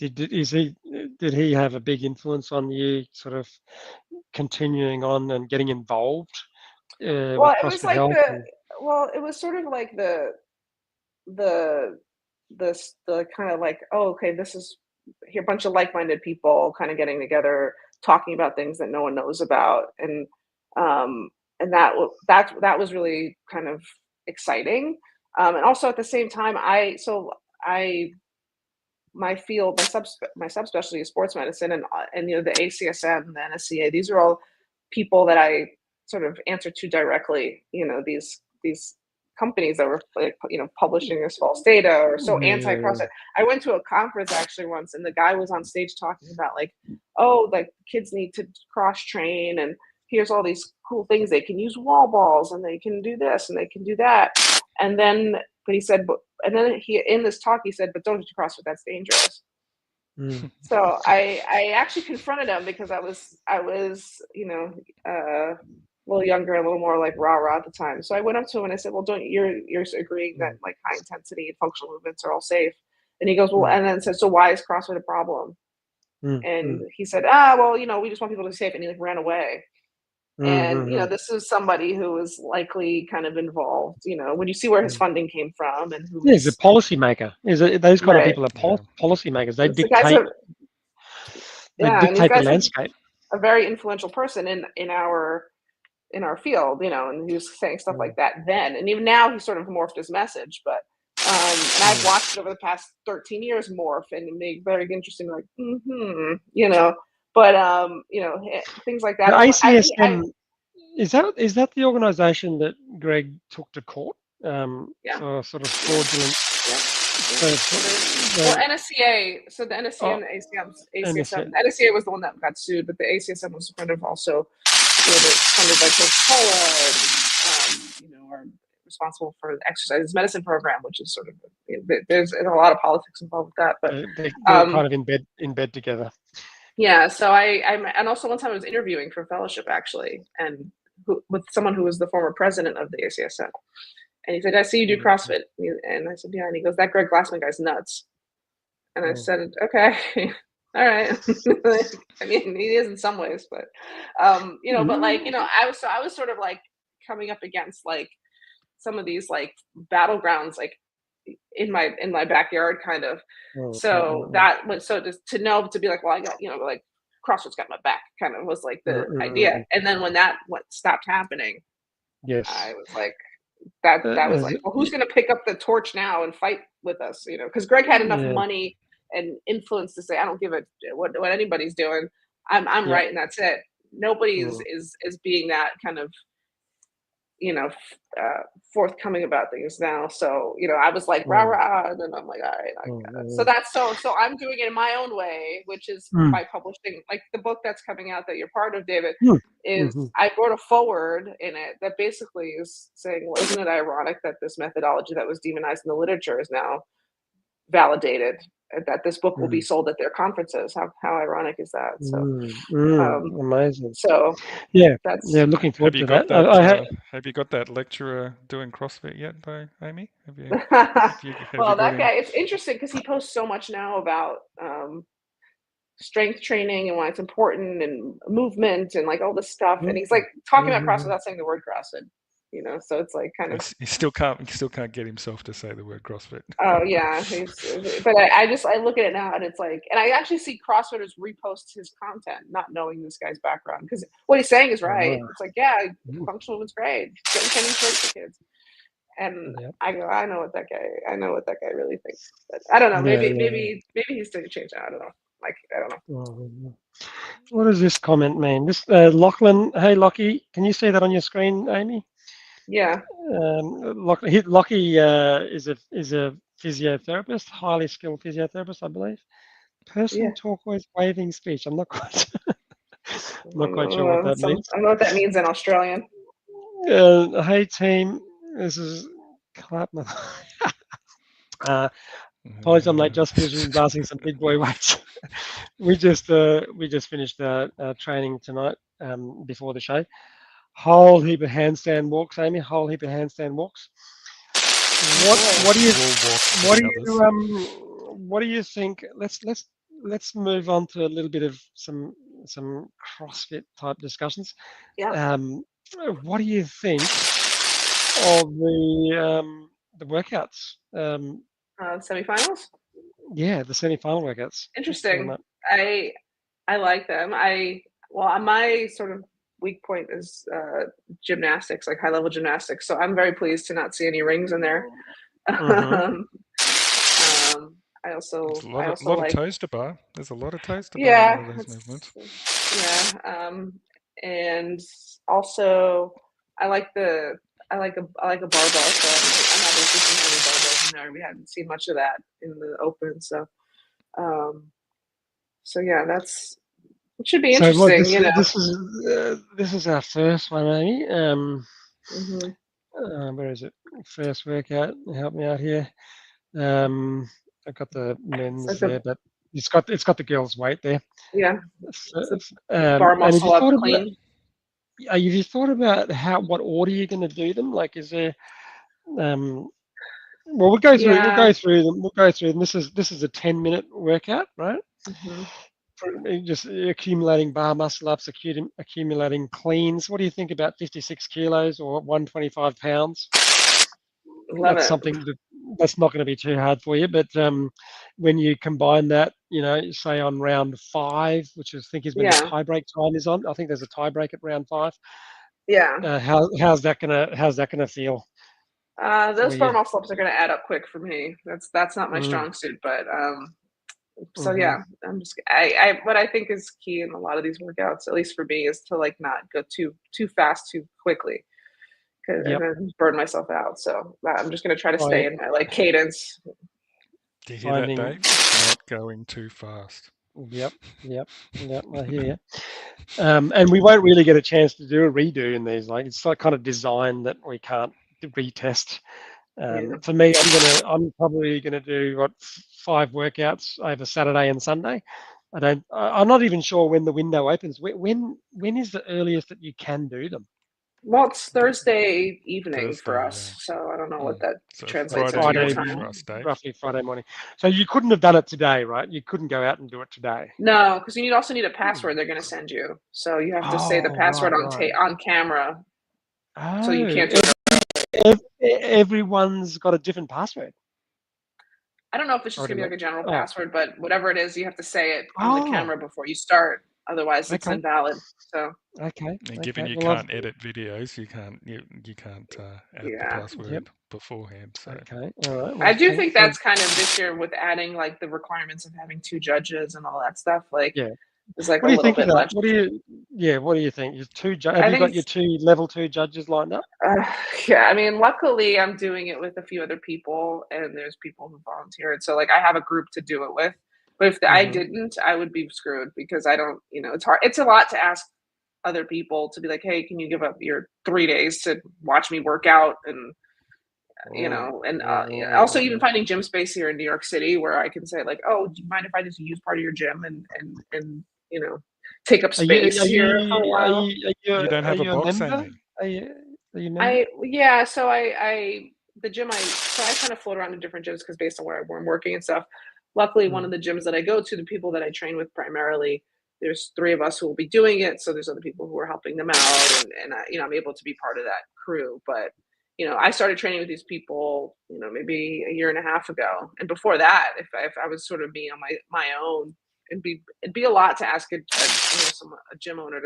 he have a big influence on you, sort of continuing on and getting involved with it was CrossFit like Health? it was sort of like the kind of like, oh, okay, this is here, a bunch of like-minded people kind of getting together, talking about things that no one knows about, and that was really kind of exciting. And also at the same time, my field, my subspecialty is sports medicine, and the ACSM, the NSCA. These are all people that I sort of answer to directly. These companies that were like, publishing this false data or so anti-CrossFit. I went to a conference actually once, and the guy was on stage talking about like, oh, like kids need to cross train, and here's all these cool things they can use, wall balls, and they can do this and they can do that. But he said, and then in this talk he said, but don't do CrossFit, that's dangerous. So I actually confronted him because I was a little younger, a little more like rah at the time. So I went up to him and I said, well, don't you're agreeing that like high intensity and functional movements are all safe? And he goes, well, and then said, so why is CrossFit a problem? And he said, well, we just want people to be safe. And he like ran away. And this is somebody who is likely kind of involved. When you see where his funding came from and who he's a policymaker. Those kind of people are policymakers. They the guy's dictate. They and these dictate the guys landscape. a very influential person in our field, and he was saying stuff like that then. And even now he's sort of morphed his message, but and I've watched it over the past 13 years morph and make very interesting, like, but things like that. The ACSM, is that the organization that Greg took to court for sort of fraudulent? Well, NSCA. So the NSCA and the ACSM. The NSCA was the one that got sued, but the ACSM was kind of also funded by Coca-Cola, and are responsible for the exercise medicine program, which is sort of there's a lot of politics involved with that. But they're kind of in bed together. Yeah. So and also one time I was interviewing for fellowship actually, and with someone who was the former president of the ACSM. And he said, I see you do CrossFit. And I said, yeah. And he goes, that Greg Glassman guy's nuts. And I said, okay, all right. I mean, he is in some ways, but, but like, I was sort of like coming up against like some of these like battlegrounds, like in my backyard kind of. So that was, so to be like, well, I got, like CrossFit's got my back kind of was like the idea. And then when that stopped happening, yes, I was like, that was like, well, who's going to pick up the torch now and fight with us? Because Greg had enough money and influence to say, I don't give a what anybody's doing. I'm right, and that's it. Nobody is being that kind of forthcoming about things now. So I was like rah, and then I'm like, all right, so that's so I'm doing it in my own way, which is by publishing like the book that's coming out that you're part of, David. Is I wrote a foreword in it that basically is saying, well, isn't it ironic that this methodology that was demonized in the literature is now validated, and that this book will be sold at their conferences? How ironic is that? So amazing. So that's looking forward to that. Have you got that lecturer doing CrossFit yet, though, Amy? Well, that guy, it's interesting because he posts so much now about strength training and why it's important and movement and like all this stuff, and he's like talking about CrossFit without saying the word CrossFit. So it's like kind of he still can't get himself to say the word CrossFit. Oh yeah, but I look at it now and it's like, and I actually see CrossFitters repost his content, not knowing this guy's background, because what he's saying is right. It's like, yeah, functional was great, getting training for kids, and I go, I know what that guy really thinks, but I don't know, maybe he's going to change that. I don't know. Like, I don't know. What does this comment mean? This Lachlan, hey Lockie, can you see that on your screen, Amy? Yeah. Lockie is a physiotherapist, highly skilled physiotherapist, I believe. Person turquoise waving speech. I'm not quite sure what that means. I don't know what that means in Australian. Hey team, this is Clapman. Apologies, I'm late. Just finished basking some big boy weights. we just finished training tonight before the show. Whole heap of handstand walks, Amy. Whole heap of handstand walks. What do you think? Let's move on to a little bit of some CrossFit type discussions. Yeah. What do you think of the workouts? Semifinals? Yeah, the semi-final workouts. Interesting. I like them. My sort of weak point is gymnastics, like high level gymnastics. So I'm very pleased to not see any rings in there. I also There's a lot of toes to bar. There's a lot of toes to bar in all those movements. Yeah. And also I like a barbell. So I'm not interested in having barbells in there. We haven't seen much of that in the open. So yeah, it should be interesting. This is our first one, Amy. Where is it? First workout. Help me out here. I've got the men's there, but it's got the girls' weight there. Yeah. So, It's bar and muscle up clean. have you thought about what order you're going to do them? Like, is there well, we'll go through them. We'll go through them. This is a 10-minute workout, right? Mm-hmm. Just accumulating bar muscle ups, accumulating cleans. What do you think about 56 kilos or 125 pounds? Love That's it. something that's not going to be too hard for you. But when you combine that, say on round 5, which I think is when the tie break time is on. I think there's a tie break at round 5. Yeah. How's that gonna feel? Those bar muscle ups are going to add up quick for me. That's not my strong suit, but so yeah, I'm just what I think is key in a lot of these workouts, at least for me, is to like not go too fast too quickly, and then burn myself out. So I'm just going to try to stay in my like cadence. Do you hear that, Dave? Not going too fast. Yep. I hear you. And we won't really get a chance to do a redo in these. Like, it's like kind of designed that we can't retest. For me, I'm probably gonna do 5 workouts over Saturday and Sunday. I'm not even sure when the window opens. When is the earliest that you can do them? Well, it's Thursday evening Thursday, for us, so I don't know what that so translates Friday into your morning time. for us, Dave. Roughly Friday morning. So you couldn't have done it today, right? You couldn't go out and do it today. No, because you also need a password they're going to send you. So you have to say the password on camera. Oh, so you can't do it. Everyone's got a different password. I don't know if it's just going to be like a general password, but whatever it is, you have to say it on the camera before you start. Otherwise, it's invalid. So and given you can't edit videos, you can't add the password beforehand. So all right. Well, I do think that's kind of this year with adding like the requirements of having 2 judges and all that stuff. Like, it's like what do you little think of bit that? much. What do you think? Have you got your 2 level 2 judges lined up? Yeah, I mean, luckily I'm doing it with a few other people, and there's people who volunteered. So like I have a group to do it with. But if I didn't, I would be screwed because I don't, it's hard. It's a lot to ask other people to be like, hey, can you give up your 3 days to watch me work out? And, also even finding gym space here in New York City where I can say like, oh, do you mind if I just use part of your gym and take up space here for a while? You don't have a box, Amy? Are you member? So I the gym so I kind of float around to different gyms because based on where I'm working and stuff. Luckily, one of the gyms that I go to, the people that I train with primarily, there's 3 of us who will be doing it. So there's other people who are helping them out, and I'm able to be part of that crew. But I started training with these people, maybe a year and a half ago, and before that, if I was sort of being on my own, it'd be a lot to ask a gym owner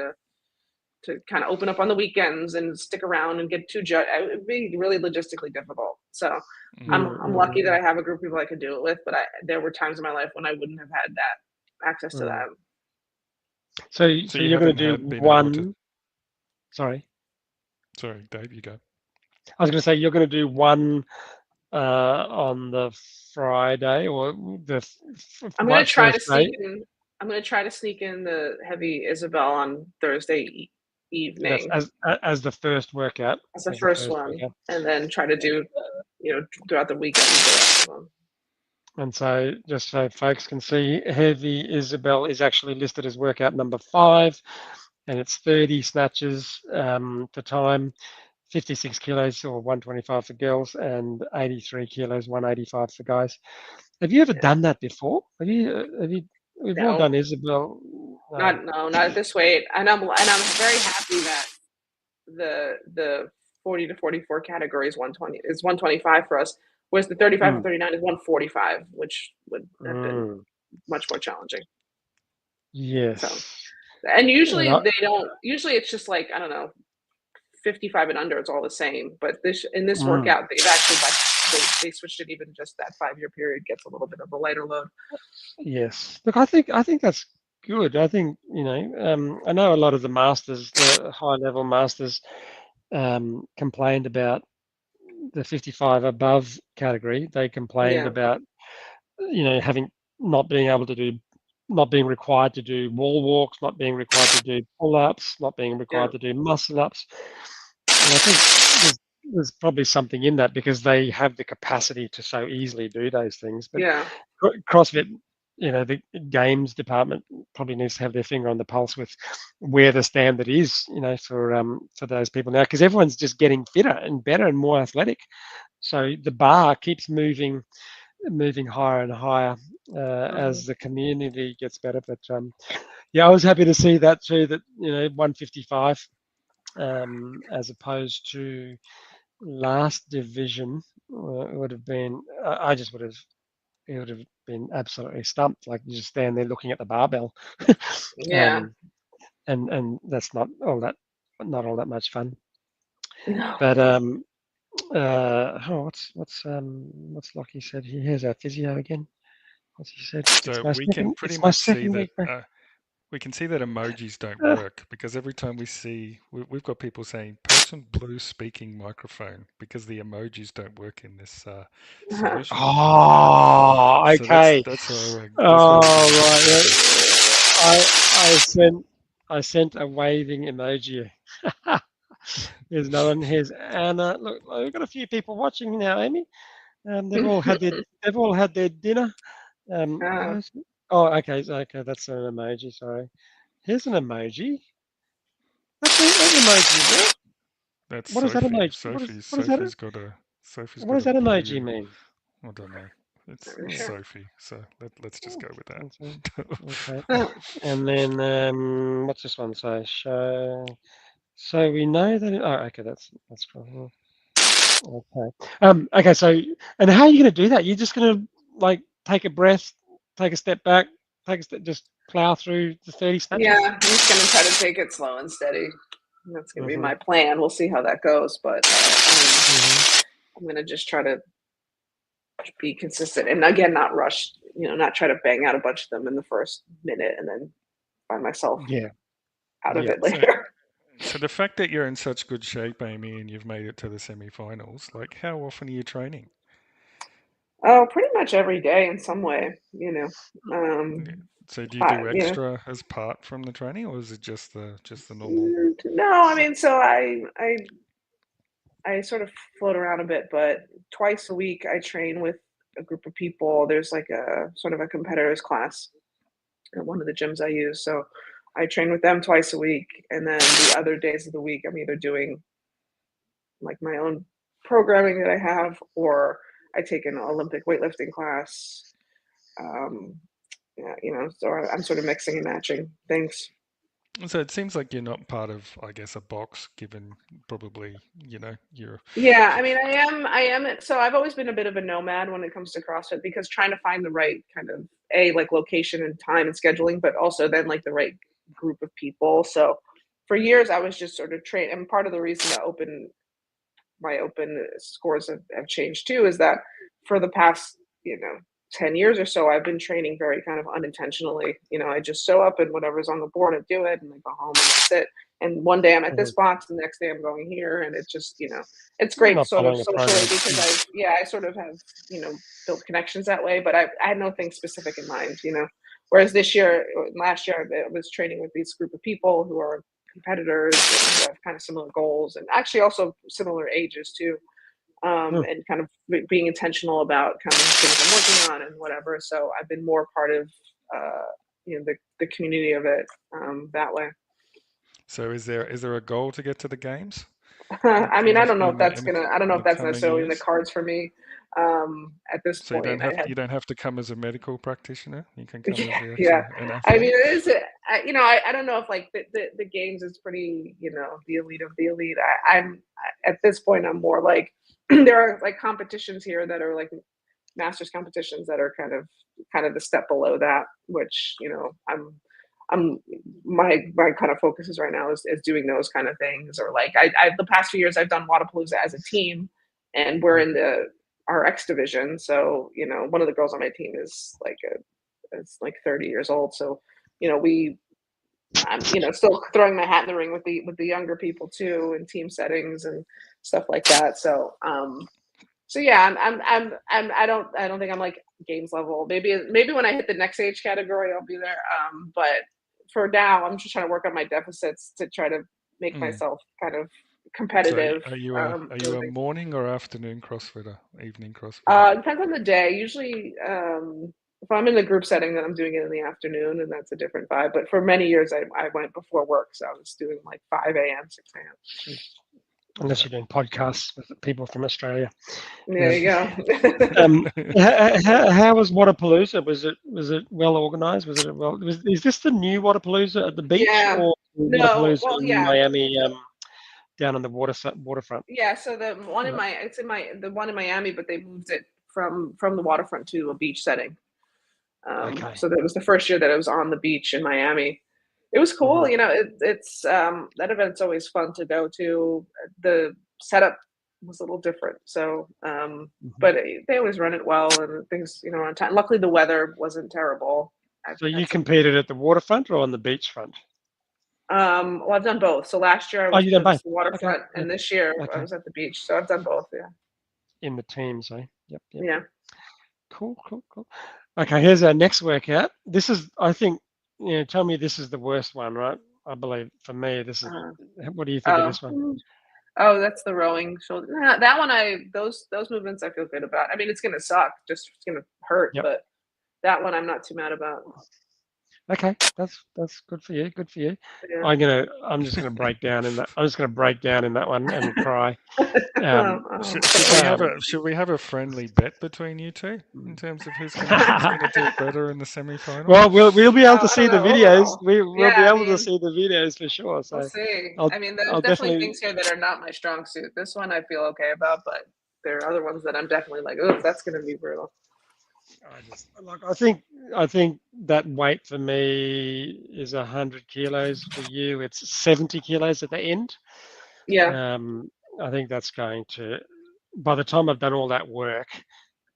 to kind of open up on the weekends and stick around and get 2 it would be really logistically difficult. So I'm lucky that I have a group of people I could do it with, but there were times in my life when I wouldn't have had that access to that. So you're going to do one. Sorry, Dave, you go. I was going to say you're going to do one on the Friday or the. I'm going to try to sneak in. I'm going to try to sneak in the heavy Isabel on Thursday evening as the first workout. As the first one, and then try to do, throughout the weekend. And so, just so folks can see, heavy Isabel is actually listed as workout number 5, and it's 30 snatches for time, 56 kilos or 125 for girls, and 83 kilos, 185 for guys. Have you ever done that before? We've all done Isabel. Not at this weight, and I'm very happy that the 40 to 44 category is 125 for us, whereas the 35 to 39 is 145, which would have been much more challenging. Yes. So, and usually usually it's just like, I don't know, 55 and under, it's all the same. But in this workout, they've actually they switched it. Even just that 5-year period gets a little bit of a lighter load. Yes. Look, I think that's good. I think, I know a lot of the masters, the high level masters, complained about the 55 above category. They complained about, not being required to do wall walks, not being required to do pull-ups, not being required to do muscle-ups. And I think there's probably something in that because they have the capacity to so easily do those things. But CrossFit the games department probably needs to have their finger on the pulse with where the standard is, for those people now, because everyone's just getting fitter and better and more athletic. So the bar keeps moving higher and higher as the community gets better. But yeah, I was happy to see that too. That 155 as opposed to last division would have been. I just would have. It would have been absolutely stumped. Like you just stand there looking at the barbell, Yeah. And that's not all that much fun. No. But what's Lockie said? Here's our physio again. What's he said? So we can pretty It's my much see second that week back. we can see that emojis don't work because every time we've got people saying person blue speaking microphone because the emojis don't work in this solution. Oh, So okay. that's why we're Oh, right. I sent a waving emoji. Here's another one. Here's Anna. Look, we've got a few people watching now, Amy. They've all had their dinner. Oh, okay. That's an emoji. Sorry. Here's an emoji. That's an emoji. That's What is that Sophie. emoji? Sophie's got a What does that blue. emoji mean? I don't know. It's Sure. Sophie. So let's just go with that. Okay. And then what's this one say? So we know that. Okay, that's cool. Okay. Okay. So, and how are you going to do that? You're just going to like take a breath, take a step back, just plow through the 30 snatches. Yeah, I'm just gonna try to take it slow and steady. That's gonna be my plan. We'll see how that goes, but I'm gonna just try to be consistent and again not rush. Not try to bang out a bunch of them in the first minute and then find myself out of it later. So the fact that you're in such good shape, Amy, and you've made it to the semifinals, like how often are you training? Oh, pretty much every day in some way, So do you do extra as part from the training, or is it just the normal? No, I mean, so I sort of float around a bit, but twice a week I train with a group of people. There's like a sort of a competitors class at one of the gyms I use. So I train with them twice a week. And then the other days of the week, I'm either doing like my own programming that I have, or I take an Olympic weightlifting class. Yeah, so I'm sort of mixing and matching things. So it seems like you're not part of, I guess, a box, given probably, you're. Yeah, I mean, I am. So I've always been a bit of a nomad when it comes to CrossFit because trying to find the right kind of like location and time and scheduling, but also then like the right group of people. So for years I was just sort of trained, and part of the reason that my open scores have changed too is that for the past 10 years or so I've been training very kind of unintentionally. I just show up and whatever's on the board I do it, and I go home and that's it. And one day I'm at this box, the next day I'm going here, and it's just it's great sort of socially because I sort of have built connections that way, but I had nothing specific in mind. Whereas last year I was training with this group of people who are competitors and who have kind of similar goals and actually also similar ages too, and kind of being intentional about kind of things I'm working on and whatever. So I've been more part of the community of it that way. So is there a goal to get to the games? I mean, I don't know if I don't know if that's necessarily in the years? cards for me at this So point. you don't have to come as a medical practitioner. You can come as Yeah. an I mean, athlete. it is. I don't know if like the games is pretty. The elite of the elite. I'm at this point. I'm more like there are like competitions here that are like masters competitions that are kind of the step below that, which I'm my kind of focus is right now is doing those kind of things, or like I the past few years I've done Wadapalooza as a team, and we're in the RX division. So one of the girls on my team is like 30 years old. So I'm still throwing my hat in the ring with the younger people too, in team settings and stuff like that. So so yeah, I don't think I'm like games level. Maybe when I hit the next age category, I'll be there. But for now, I'm just trying to work on my deficits to try to make myself kind of So competitive. are you a morning or afternoon CrossFitter? Evening CrossFitter? Depends on the day. Usually, if I'm in the group setting, then I'm doing it in the afternoon, and that's a different vibe. But for many years, I went before work, so I was doing like 5 a.m., 6 a.m. Jeez. Unless you're doing podcasts with people from Australia. There you go. How was Wadapalooza? Was it well organized? Is this the new Wadapalooza at the beach, Yeah. or No. Wadapalooza Well, in yeah. Miami, down on the waterfront? Yeah. So the one in the one in Miami, but they moved it from the waterfront to a beach setting. Okay. So that was the first year that it was on the beach in Miami. It was cool. You know, it's that event's always fun to go to. The setup was a little different. So, but they always run it well and things, you know, on time. Luckily, the weather wasn't terrible. So you competed at the waterfront or on the beachfront? Well, I've done both. So last year I Oh, was you done it was both? the waterfront, Okay. and this year I Okay. was at the beach. So I've done both. Yeah. In the teams, eh? Yep. Yeah. Cool. Okay, here's our next workout. This is, I think, tell me this is the worst one, right? I believe for me, this is. What do you think of this one? Oh, that's the rowing shoulder. Nah, that one, those movements I feel good about. I mean, it's gonna suck, just it's gonna hurt, Yep. but that one I'm not too mad about. Okay, that's good for you. Good for you. Yeah. I'm just gonna break down in that. I'm just gonna break down in that one and cry. Should we have a friendly bet between you two in terms of who's going to do better in the semi-final? Well, we'll be able to see the videos. Overall. We'll be able to see the videos for sure. So We'll see. I'll I mean, there's definitely things here that are not my strong suit. This one I feel okay about, but there are other ones that I'm definitely like, oh, that's going to be brutal. I think that weight for me is 100 kilos. For you, it's 70 kilos at the end. Yeah. I think that's going to, by the time I've done all that work,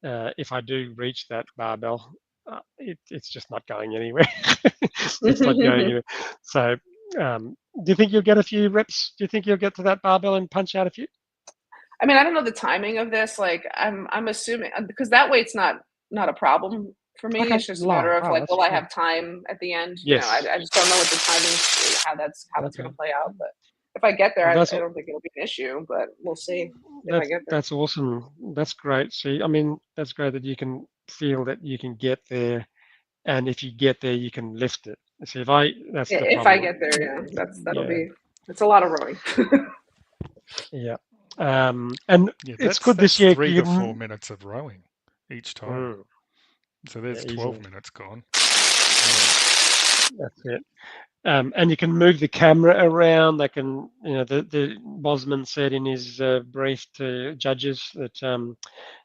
if I do reach that barbell, it's just not going anywhere. It's not going anywhere. So, do you think you'll get a few reps? Do you think you'll get to that barbell and punch out a few? I mean, I don't know the timing of this. Like, I'm assuming because that weight's not a problem for me. Okay. It's just a matter of like, will I have time at the end? Yes. You know, I just don't know what the timing, how that's going to play out. But if I get there, I don't think it'll be an issue. But we'll see if I get there. That's awesome. That's great. See, I mean, that's great that you can feel that you can get there, and if you get there, you can lift it. See, if I get there, yeah, that'll be. It's a lot of rowing. Yeah. And it's good this year. 3 to 4 minutes of rowing each time. So there's 12 minutes gone. That's it. And you can move the camera around. They can, the Bosman said in his brief to judges that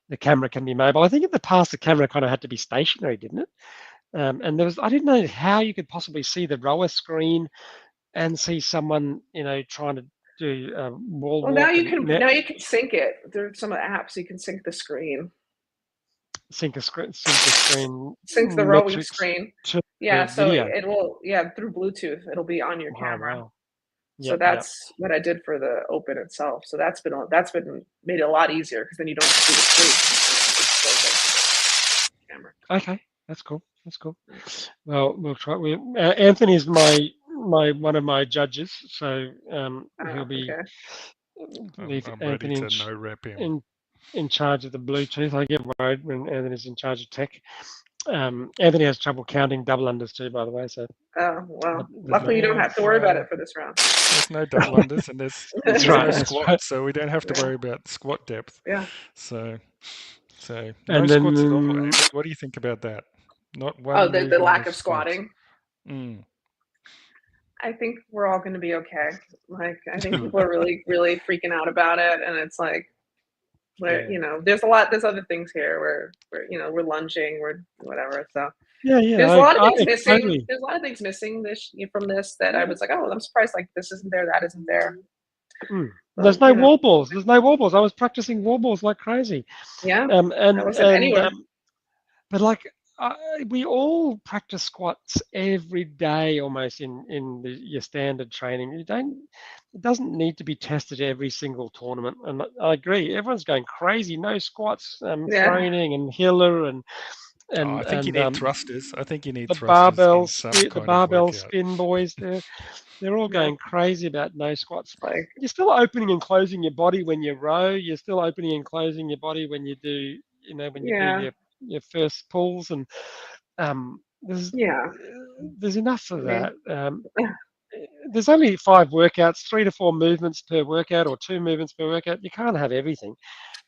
the camera can be mobile. I think in the past the camera kind of had to be stationary, didn't it? And I didn't know how you could possibly see the rower screen and see someone, trying to do wall walk. Now you can sync it. There's some apps you can sync the screen. Sync the screen. Sync the rowing screen. Yeah, so it will. Yeah, through Bluetooth, it'll be on your camera. Wow. So that's what I did for the Open itself. So that's been made it a lot easier because then you don't have to see the screen. Camera. Okay, that's cool. Well, we'll try. Anthony is my one of my judges, so he'll be. I'm ready to no rep him. In charge of the Bluetooth. I get worried when Anthony's in charge of tech. Anthony has trouble counting double unders too, by the way. So. Oh well, luckily you don't have to worry about it for this round. There's no double unders and there's no squat, so we don't have to worry about squat depth. Yeah. So no and squats at all. What do you think about that? Not one. Oh, the lack of squatting. I think we're all going to be okay. Like, I think people are really, really freaking out about it, and it's like, there's other things here where we're lunging, we're whatever. So there's a lot of things missing. Totally. There's a lot of things missing from this that I was like, oh, I'm surprised. Like, this isn't there, that isn't there. There's no wall balls. There's no wall balls. I was practicing wall balls like crazy. Yeah. And I wasn't anywhere. But like. We all practice squats every day almost in your standard training. It doesn't need to be tested every single tournament. And I agree, everyone's going crazy. No squats, training and Hiller and I think you need thrusters. I think you need the thrusters. The barbell spin boys. They're all going crazy about no squats. Like, you're still opening and closing your body when you row. You're still opening and closing your body when you do. Do your first pulls, and Yeah. there's enough I of mean, that. There's only 5 workouts, 3 to 4 movements per workout, or 2 movements per workout. You can't have everything,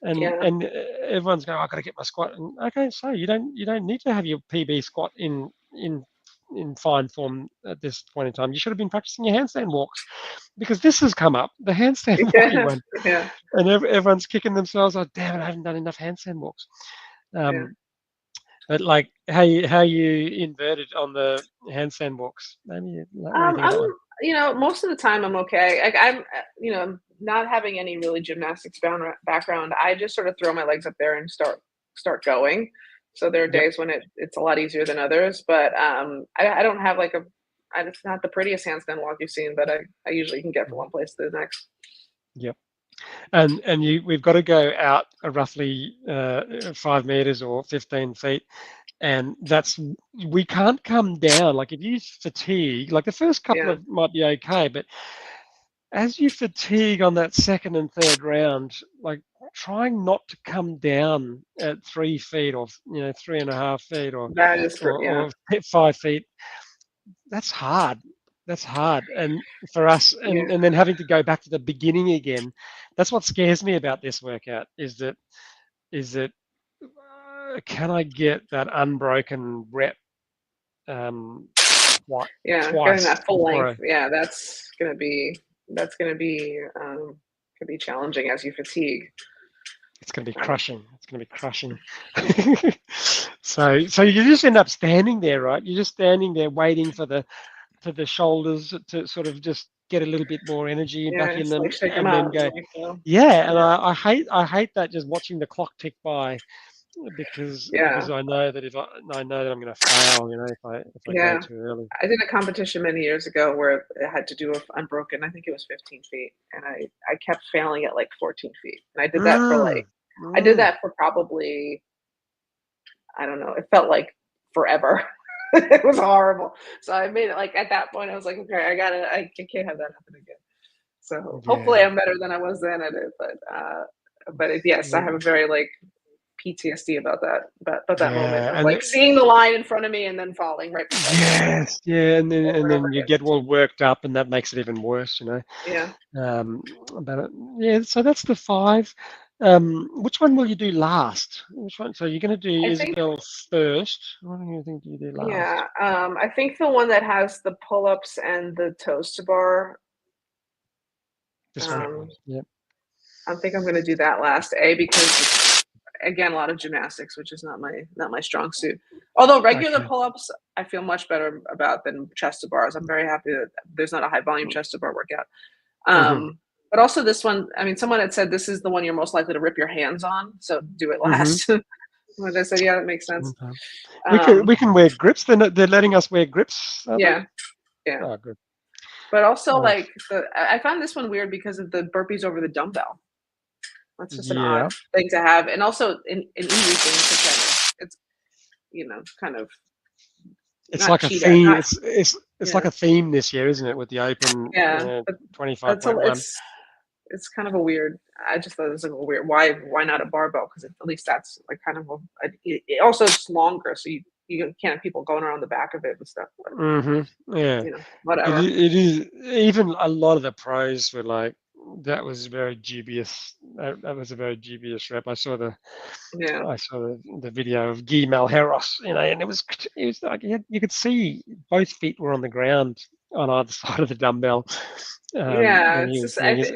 and yeah. and everyone's going, I've got to get my squat. And okay, so you don't need to have your PB squat in fine form at this point in time. You should have been practicing your handstand walks, because this has come up, the handstand walking Yeah. one, Yeah. and everyone's kicking themselves. Oh, damn it, I haven't done enough handstand walks. Yeah. But like how you inverted on the handstand walks. Maybe, what do you think of I'm, that one? most of the time I'm okay. Like not having any really gymnastics background. I just sort of throw my legs up there and start going. So there are Yep. days when it's a lot easier than others, but I don't have like it's not the prettiest handstand walk you've seen, but I usually can get from one place to the next. Yep. And we've got to go out roughly 5 meters or 15 feet, and we can't come down. Like if you fatigue, like the first couple Yeah. of might be okay, but as you fatigue on that second and third round, like trying not to come down at 3 feet, or 3.5 feet, That is for, yeah. or 5 feet, that's hard. That's hard. And for us, Yeah. and then having to go back to the beginning again, that's what scares me about this workout. Is that can I get that unbroken rep Yeah, getting twice that full before length. Yeah, that's gonna be could be challenging as you fatigue. it's going to be Um, crushing. It's going to be crushing. So you just end up standing there, right? You're just standing there waiting for the shoulders to sort of just get a little bit more energy yeah, back in it's them, like shake them and out then and go. like go. Yeah, and Yeah, I hate that, just watching the clock tick by, because yeah, I know that I know that I'm going to fail, if I go yeah. too early. I did a competition many years ago where it had to do with unbroken. I think it was 15 feet, and I kept failing at like 14 feet, and Mm, I did mm. that for probably, I don't know. It felt like forever. It was horrible. So I made it like at that point I was like, okay, I can't have that happen again. So hopefully Yeah, I'm better than I was then at it, yes, I yeah, have a very like PTSD about that moment yeah, of like seeing the line in front of me and then falling right beside me yes, yeah, and then over and and over then you again. get all worked up, and that makes it even worse. Yeah, Um, but yeah, so that's the 5. Which one will you do last? Which one? So you're going to do I think Isabel first. What do you think you do last? yeah. I think the one that has the pull-ups and the toes to bar. This one. Um, Yeah. I think I'm going to do that last. Because it's, again, a lot of gymnastics, which is not my strong suit. Although regular Okay. pull-ups, I feel much better about than chest to bars. I'm very happy that there's not a high volume chest to bar workout. Mhm. But also this one, I mean, someone had said this is the one you're most likely to rip your hands on, so do it Mhm. last. When I said, yeah, that makes sense. Okay. Um, We can wear grips. They're letting us wear grips, are they? yeah, yeah. Oh, good. But also, Oh, like I found this one weird because of the burpees over the dumbbell. That's just an odd yeah. thing to have, and also an easy thing to kind of it's kind of It's not like a cheat at, theme. not It's like yeah, a theme this year, isn't it? With the Open yeah. But that's 25.1. it's kind of a weird. I just thought it was like a weird. Why not a barbell? Because at least that's like kind of it also it's longer, so you can't have people going around the back of it and stuff. But Yeah. whatever. It is, even a lot of the pros were like, that was very dubious. That was a very dubious rep. Yeah, I saw the video of Guy Malheros, and it was like you could see both feet were on the ground on either side of the dumbbell, yeah. when It's he was just doing his.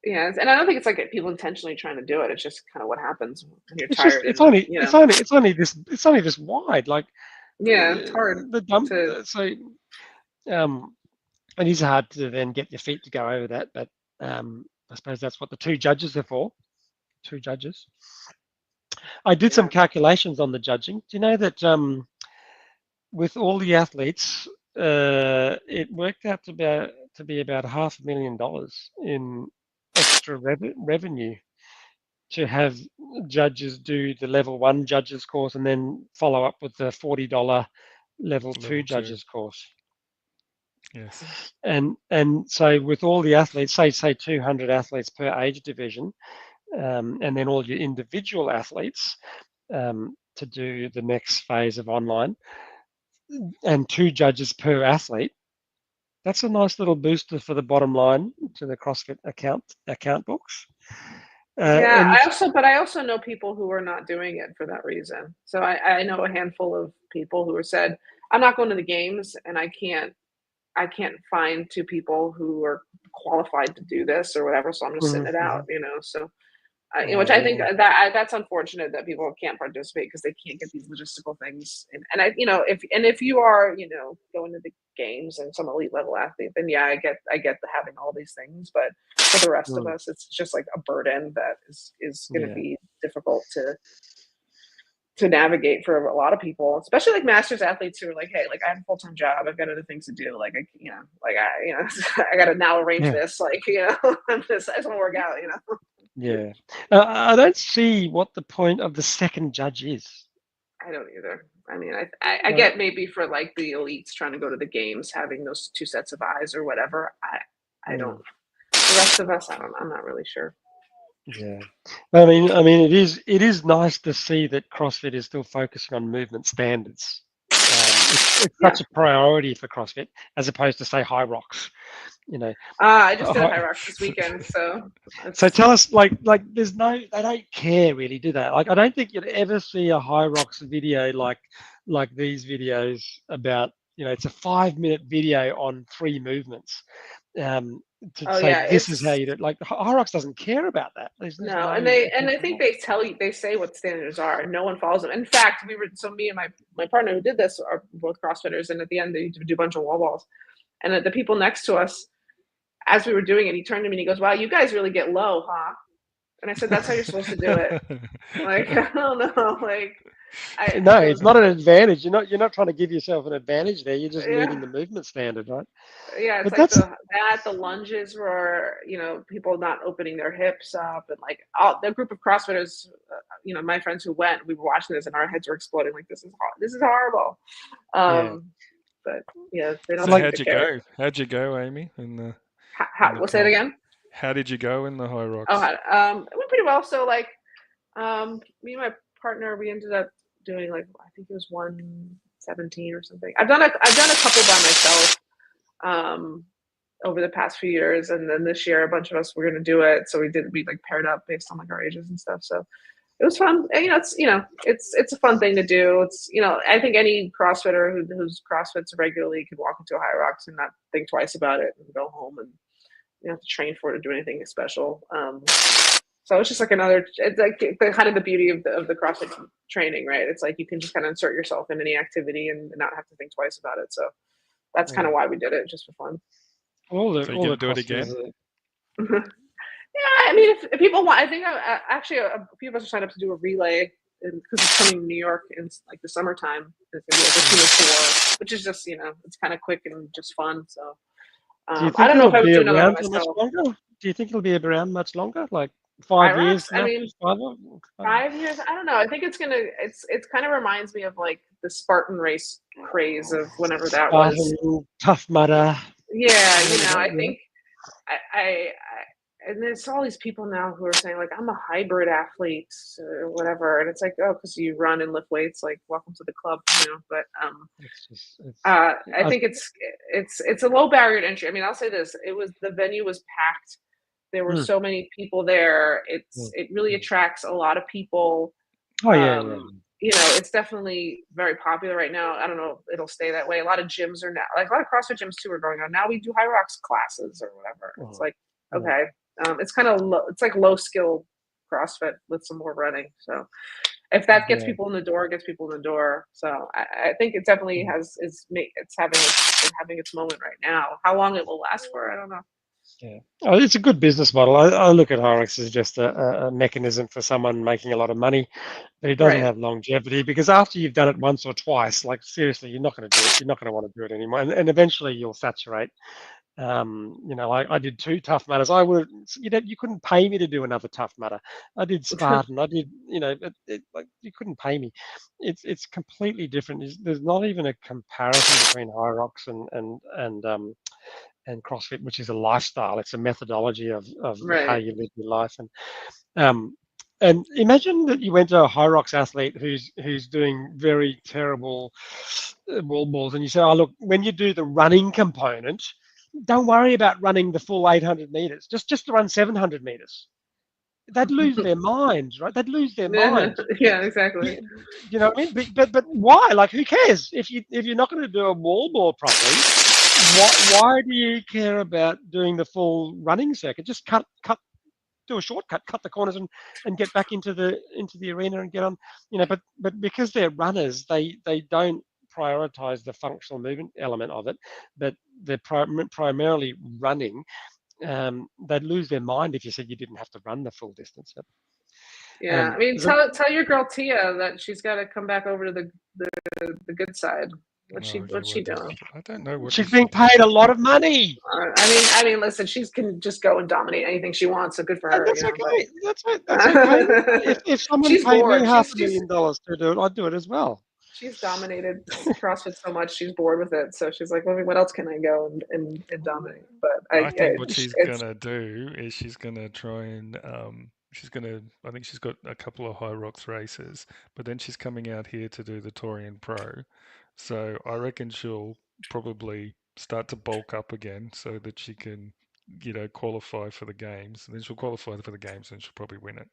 yeah, and I don't think it's like people intentionally trying to do it. It's just kind of what happens when you're It's just tired and it's only this wide, like yeah, it's hard the dump. to So um, it is hard to then get your feet to go over that, but I suppose that's what the 2 judges are for. 2 judges. I did some yeah. calculations on the judging. Do you know that with all the athletes, it worked out to be about $500,000 in extra revenue to have judges do the level 1 judges course and then follow up with the $40 level 2 Level 2. judges course. Yes. And so with all the athletes, say 200 athletes per age division, and then all your individual athletes, to do the next phase of online, and 2 judges per athlete, that's a nice little booster for the bottom line to the CrossFit account books. Yeah, And I also know people who are not doing it for that reason. So I know a handful of people who have said, I'm not going to the games and I can't find 2 people who are qualified to do this or whatever, so I'm just sitting it out, so which I think that's unfortunate that people can't participate because they can't get these logistical things. And if you are, going to the games and some elite level athlete, then yeah, I get the having all these things. But for the rest of us, it's just like a burden that is going to be difficult to navigate for a lot of people, especially like masters athletes who are like, hey, like I have a full-time job, I've got other things to do, like I got to now arrange this, like I just want to work out, Yeah. I don't see what the point of the second judge is. I don't either. I mean, I get maybe for like the elites trying to go to the games, having those 2 sets of eyes or whatever. I don't. The rest of us, I'm not really sure. Yeah. I mean, it is nice to see that CrossFit is still focusing on movement standards. It's such a priority for CrossFit as opposed to say Highdrops. I just did Highdrops this weekend, so. So tell us, like, there's they don't care really, do they? Like, I don't think you'd ever see a Highdrops video like these videos about, it's a 5-minute video on 3 movements. To say this is how you do it. Like Highdrops doesn't care about that. There's no, and I think they say what standards are, and no one follows them. In fact, me and my partner who did this are both CrossFitters, and at the end they do a bunch of wall balls, and the people next to us, as we were doing it, he turned to me and he goes, "Wow, you guys really get low, huh?" And I said, "That's how you're supposed to do it." Like, I don't know, like. No, it's not an advantage. You're not trying to give yourself an advantage there. You're just meeting the movement standard, right? Yeah, it's but like the lunges were, people not opening their hips up, and like the group of CrossFitters, my friends who went, we were watching this and our heads were exploding. Like this is horrible. But yeah, they don't. So seem how'd to you care. go? How'd you go, Amy? We'll say it again. How did you go in the Highdrops? It went pretty well. So like, me and my partner, we ended up doing like I think it was 117 or something. I've done a couple by myself over the past few years, and then this year a bunch of us were going to do it. So we like paired up based on like our ages and stuff. So it was fun. And, it's a fun thing to do. It's I think any CrossFitter who's CrossFits regularly could walk into a Highdrops and not think twice about it and go home and you don't have to train for it or do anything special. So it's just like it's like the kind of the beauty of the CrossFit training, right? It's like you can just kind of insert yourself in any activity and not have to think twice about it. So that's kind of why we did it, just for fun. So you can do it again? Yeah, I mean, if people want, I think actually a few of us are signed up to do a relay because it's coming to New York in like the summertime. It's gonna be like a 2 or 4, which is just it's kind of quick and just fun. So I don't know if I would do another one myself. Do you think it'll be around much longer? Like 5 years? I mean, 5 years. I don't know. I think it's kind of reminds me of like the Spartan race craze of whenever that was. Tough Mudder. Yeah, I think I and there's all these people now who are saying like I'm a hybrid athlete or whatever, and it's like, oh, because you run and lift weights, like welcome to the club, But I think it's a low barrier to entry. I mean, I'll say this: the venue was packed. There were so many people there. It really attracts a lot of people. Oh yeah. It's definitely very popular right now. I don't know if it'll stay that way. A lot of gyms are now, like a lot of CrossFit gyms too are going on. Now we do Highdrops classes or whatever. It's like, okay. It's kind of it's like low skill CrossFit with some more running. So if that gets people in the door, it gets people in the door. So I think it definitely it's having its moment right now. How long it will last for, I don't know. Yeah, it's a good business model. I look at Highdrops as just a mechanism for someone making a lot of money, but it doesn't have longevity because after you've done it once or twice, like seriously, you're not going to do it. You're not going to want to do it anymore, and eventually you'll saturate. I did 2 Tough Mudders. I would, you couldn't pay me to do another Tough Mudder. I did Spartan. I did, like you couldn't pay me. It's completely different. There's not even a comparison between Highdrops and CrossFit, which is a lifestyle. It's a methodology of how you live your life. And And imagine that you went to a Highdrops athlete who's doing very terrible wall balls, and you say, "Oh, look, when you do the running component, don't worry about running the full 800 meters. Just run 700 meters." They'd lose their minds, right? They'd lose their Yeah, minds. yeah, exactly. You know what I mean? But why? Like, who cares if you're not going to do a wall ball properly? Why do you care about doing the full running circuit? Just do a shortcut, cut the corners, and get back into the arena and get on. But because they're runners, they don't prioritize the functional movement element of it, but they're primarily running. They'd lose their mind if you said you didn't have to run the full distance. Yeah, I mean, tell your girl Tia that she's got to come back over to the good side. What's she doing? I don't know what she's being paid a lot of money. I mean, listen, she can just go and dominate anything she wants. So good for her. That's okay. That's okay. If someone she's paid bored. me $500,000 to do it, I'd do it as well. She's dominated CrossFit so much, she's bored with it. So she's like, well, what else can I go and dominate? But I think what she's gonna do is she's gonna try and I think she's got a couple of Highdrops races, but then she's coming out here to do the Torian Pro. So I reckon she'll probably start to bulk up again so that she can, qualify for the games. And then she'll qualify for the games and she'll probably win it.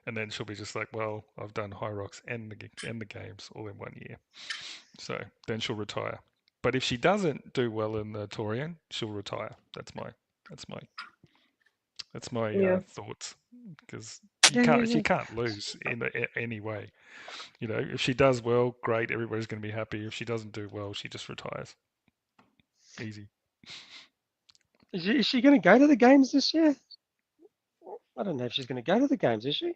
And then she'll be just like, well, I've done Highdrops and the games all in 1 year. So then she'll retire. But if she doesn't do well in the Torian, she'll retire. That's my thoughts, because you can't lose in any way. If she does well, great, everybody's going to be happy. If she doesn't do well, she just retires. Easy. Is she going to go to the games this year? I don't know if she's going to go to the games, is she?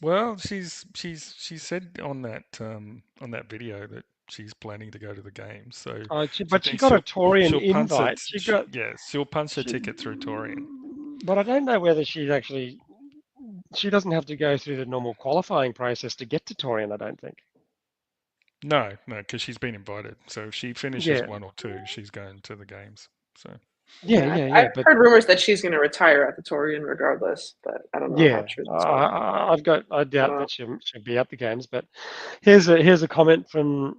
Well, she said on that video that she's planning to go to the games. So, but she got a Torian invite. She'll punch her ticket through Torian. But I don't know whether she doesn't have to go through the normal qualifying process to get to Torian, I don't think. No, because she's been invited. So if she finishes 1 or 2, she's going to the games. So I've heard rumors that she's going to retire at the Torian regardless, but I don't know how true that's I doubt that she'll be at the games. But here's a comment from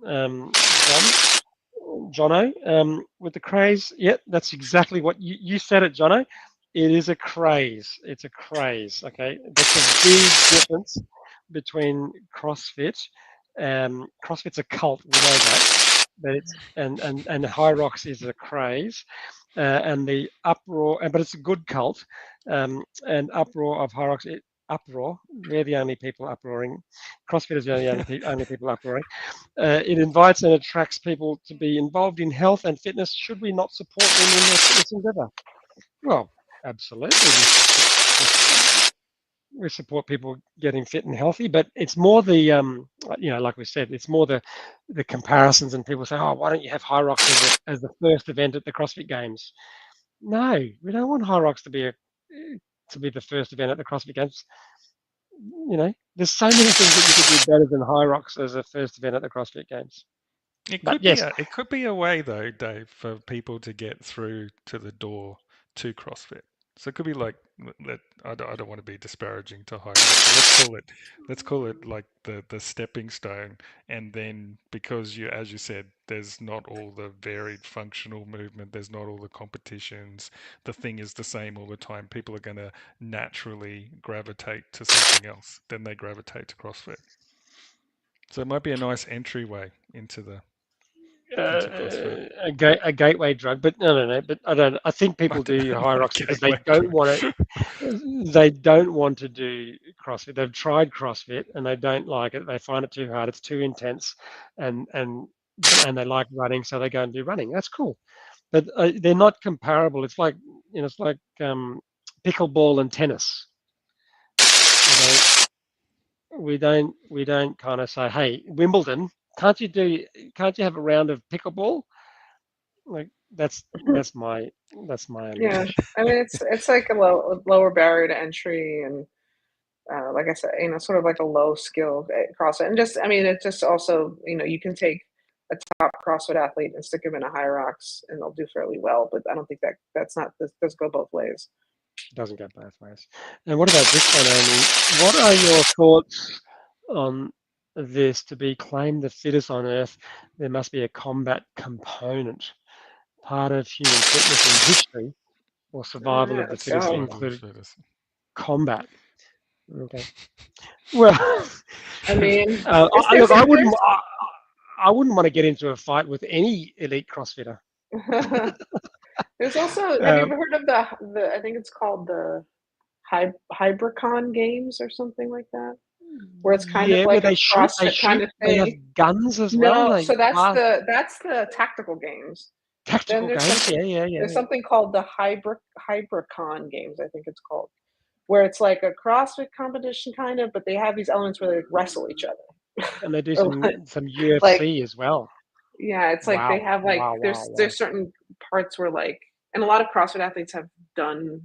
Jono with the craze. Yeah, that's exactly what you said it, Jono. It is a craze. It's a craze. Okay, that's a big difference between CrossFit. CrossFit's a cult. We know that, but and Highdrops is a craze, and the uproar. But it's a good cult, and uproar of Highdrops. Uproar. We're the only people uproaring. CrossFit is the only people uproaring. It invites and attracts people to be involved in health and fitness. Should we not support them in their fitness endeavour? Well, absolutely. We support people getting fit and healthy, but it's more the like we said, it's more the comparisons, and people say, oh, why don't you have Highdrops as the first event at the CrossFit Games? No, we don't want Highdrops to be the first event at the CrossFit Games. There's so many things that you could do better than Highdrops as a first event at the CrossFit Games. It could be a way though, Dave, for people to get through to the door to CrossFit. So it could be like that. I don't want to be disparaging to Highdrops. Let's call it like the stepping stone. And then because as you said, there's not all the varied functional movement. There's not all the competitions. The thing is the same all the time. People are going to naturally gravitate to something else. Then they gravitate to CrossFit. So it might be a nice entryway into a gateway drug, but no. But I think people do Highdrops because they don't want to. They don't want to do CrossFit. They've tried CrossFit and they don't like it. They find it too hard. It's too intense, and they like running, so they go and do running. That's cool, but they're not comparable. It's like pickleball and tennis. We don't kind of say, hey, Wimbledon, can't you have a round of pickleball? Like that's my yeah. I mean, it's like a lower barrier to entry, and like I said, sort of like a low skill CrossFit, and it's just also you can take a top CrossFit athlete and stick them in a Highdrops, and they'll do fairly well. But I don't think this does go both ways. It doesn't go both ways. And what about this one, Amy? What are your thoughts on this? To be claimed the fittest on Earth, there must be a combat component. Part of human fitness in history or All survival right, of the let's fittest go. Survival of included fittest. combat. Okay. Well, I mean, look, there's I wouldn't want to get into a fight with any elite CrossFitter. there's also. Have you Um, ever heard of the? I think it's called the Hybricon games or something like that, where it's kind of yeah, where like a they shoot, CrossFit kind of they have thing. guns as well. No, They so that's fire the tactical games. Then tactical games. Yeah, yeah, yeah, there's yeah. something called the Hybricon games, I think it's called, where it's like a CrossFit competition kind of, but they have these elements where they wrestle each other. And they do Or some like UFC as well. yeah, it's like they Wow, have like wow, wow, there's wow. certain parts where like and a lot of CrossFit athletes have done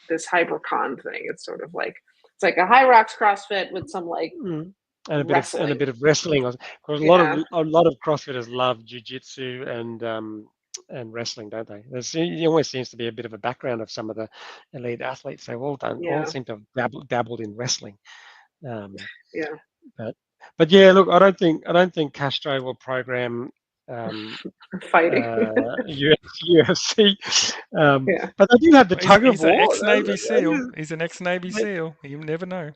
this Hybricon thing. It's sort of like it's like a high rocks CrossFit with some like Mm. And a wrestling. bit of wrestling. Because Yeah, a lot of CrossFitters love jiu-jitsu and wrestling, don't they? There always seems to be a bit of a background of some of the elite athletes. They've all yeah, seem to have dabbled in wrestling. Um, yeah. but yeah, look, I don't think Castro will program um, Fighting. UFC. Yeah. But they do have the Well, He's, tug of he's an war. ex-Navy SEAL. He's an ex-Navy They, SEAL. You never know.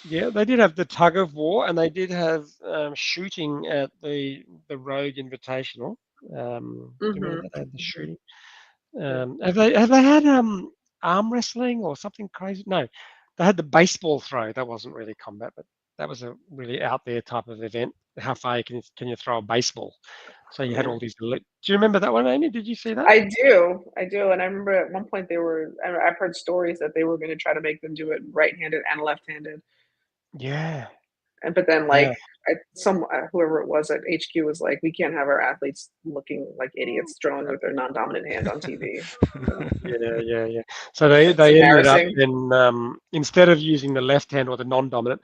yeah, they did have the tug of war, and they did have shooting at the Rogue Invitational. Do you remember Mhm. that? They had the Mhm. shooting. Yeah. Have they had arm wrestling or something crazy? No, they had the baseball throw. That wasn't really combat, but that was a really out there type of event. How far can you throw a baseball? So you had Yeah. all these. Do you remember that one, Amy? Did you see that? I do, and I remember at one point I've heard stories that they were gonna try to make them do it right-handed and left-handed, Yeah, and but then, yeah. like, whoever it was at HQ was like, "We can't have our athletes looking like idiots throwing with their non-dominant hand on TV." So, Yeah. So it's they ended up embarrassing. then instead of using the left hand or the non-dominant,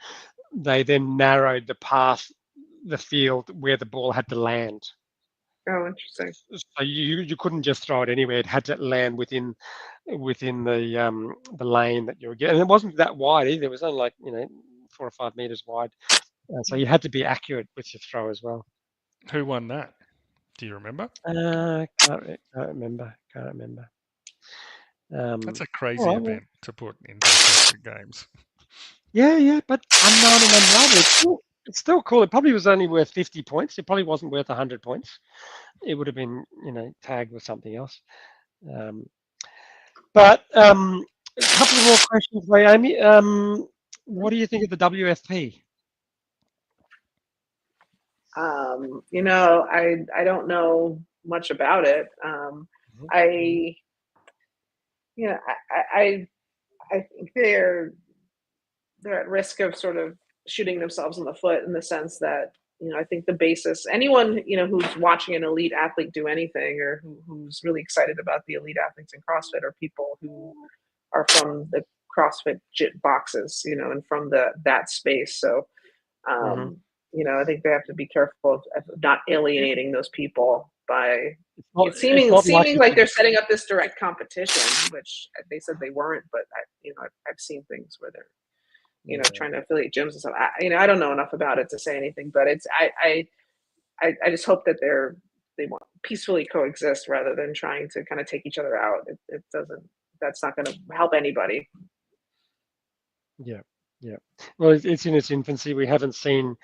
they then narrowed the field where the ball had to land. Oh, interesting. So you couldn't just throw it anywhere; it had to land within the lane that you were getting. And it wasn't that wide either; it was only like 4 or 5 meters wide. So you had to be accurate with your throw as well. Who won that? Do you remember? Can't remember. Can't remember. That's a All crazy right. Well, event to put into the CrossFit Games. yeah, but unknown and unraveled. It's still cool. It probably was only worth 50 points. It probably wasn't worth 100 points. It would have been, tagged with something else. Um, but a couple of more questions for you, Amy. What do you think of the WFP? I don't know much about it. I you know I think they're at risk of sort of shooting themselves in the foot in the sense that I think the basis anyone who's watching an elite athlete do anything or who's really excited about the elite athletes in CrossFit are people who are from the CrossFit JIT boxes, and from that space. So Mm-hmm. I think they have to be careful of not alienating those people by it's It's not seeming likely like to. they're setting up this direct competition, which they said they weren't, but I've seen things where they're Yeah. trying to affiliate gyms and stuff. I don't know enough about it to say anything, but it's I just hope that they want peacefully coexist rather than trying to kind of take each other out. It doesn't. That's not going to help anybody. Yeah, yeah. Well, it's in its infancy. We haven't seen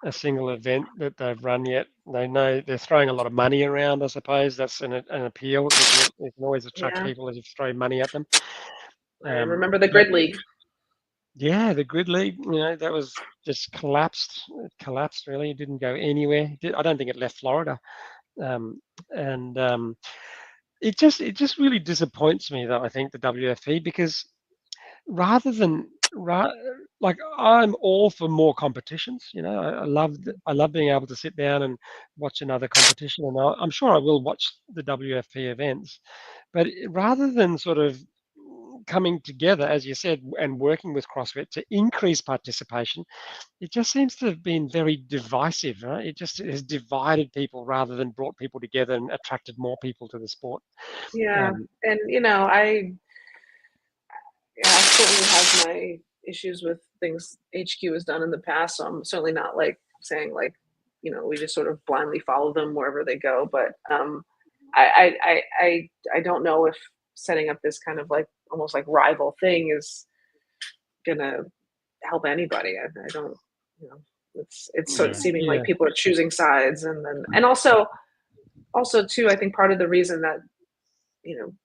a single event that they've run yet. They know they're throwing a lot of money around. I suppose that's an appeal. It can always attract Yeah, people as you throw money at them. I remember the But grid league. yeah, the grid league, that was just collapsed. It collapsed really. It didn't go anywhere. I don't think it left Florida. Um, and it just really disappoints me though. I think the WFP because rather than ra- like I'm all for more competitions. I love being able to sit down and watch another competition, and I'm sure I will watch the WFP events. But rather than sort of coming together, as you said, and working with CrossFit to increase participation, it just seems to have been very divisive. Right? It just has divided people rather than brought people together and attracted more people to the sport. Yeah, Um, and Yeah, I certainly have my issues with things HQ has done in the past. So I'm certainly not like saying like, we just sort of blindly follow them wherever they go. But I don't know if setting up this kind of like almost like rival thing is gonna help anybody. I don't, you know, it's sort of Yeah. seeming like Yeah. people are choosing sides, and also too, I think part of the reason that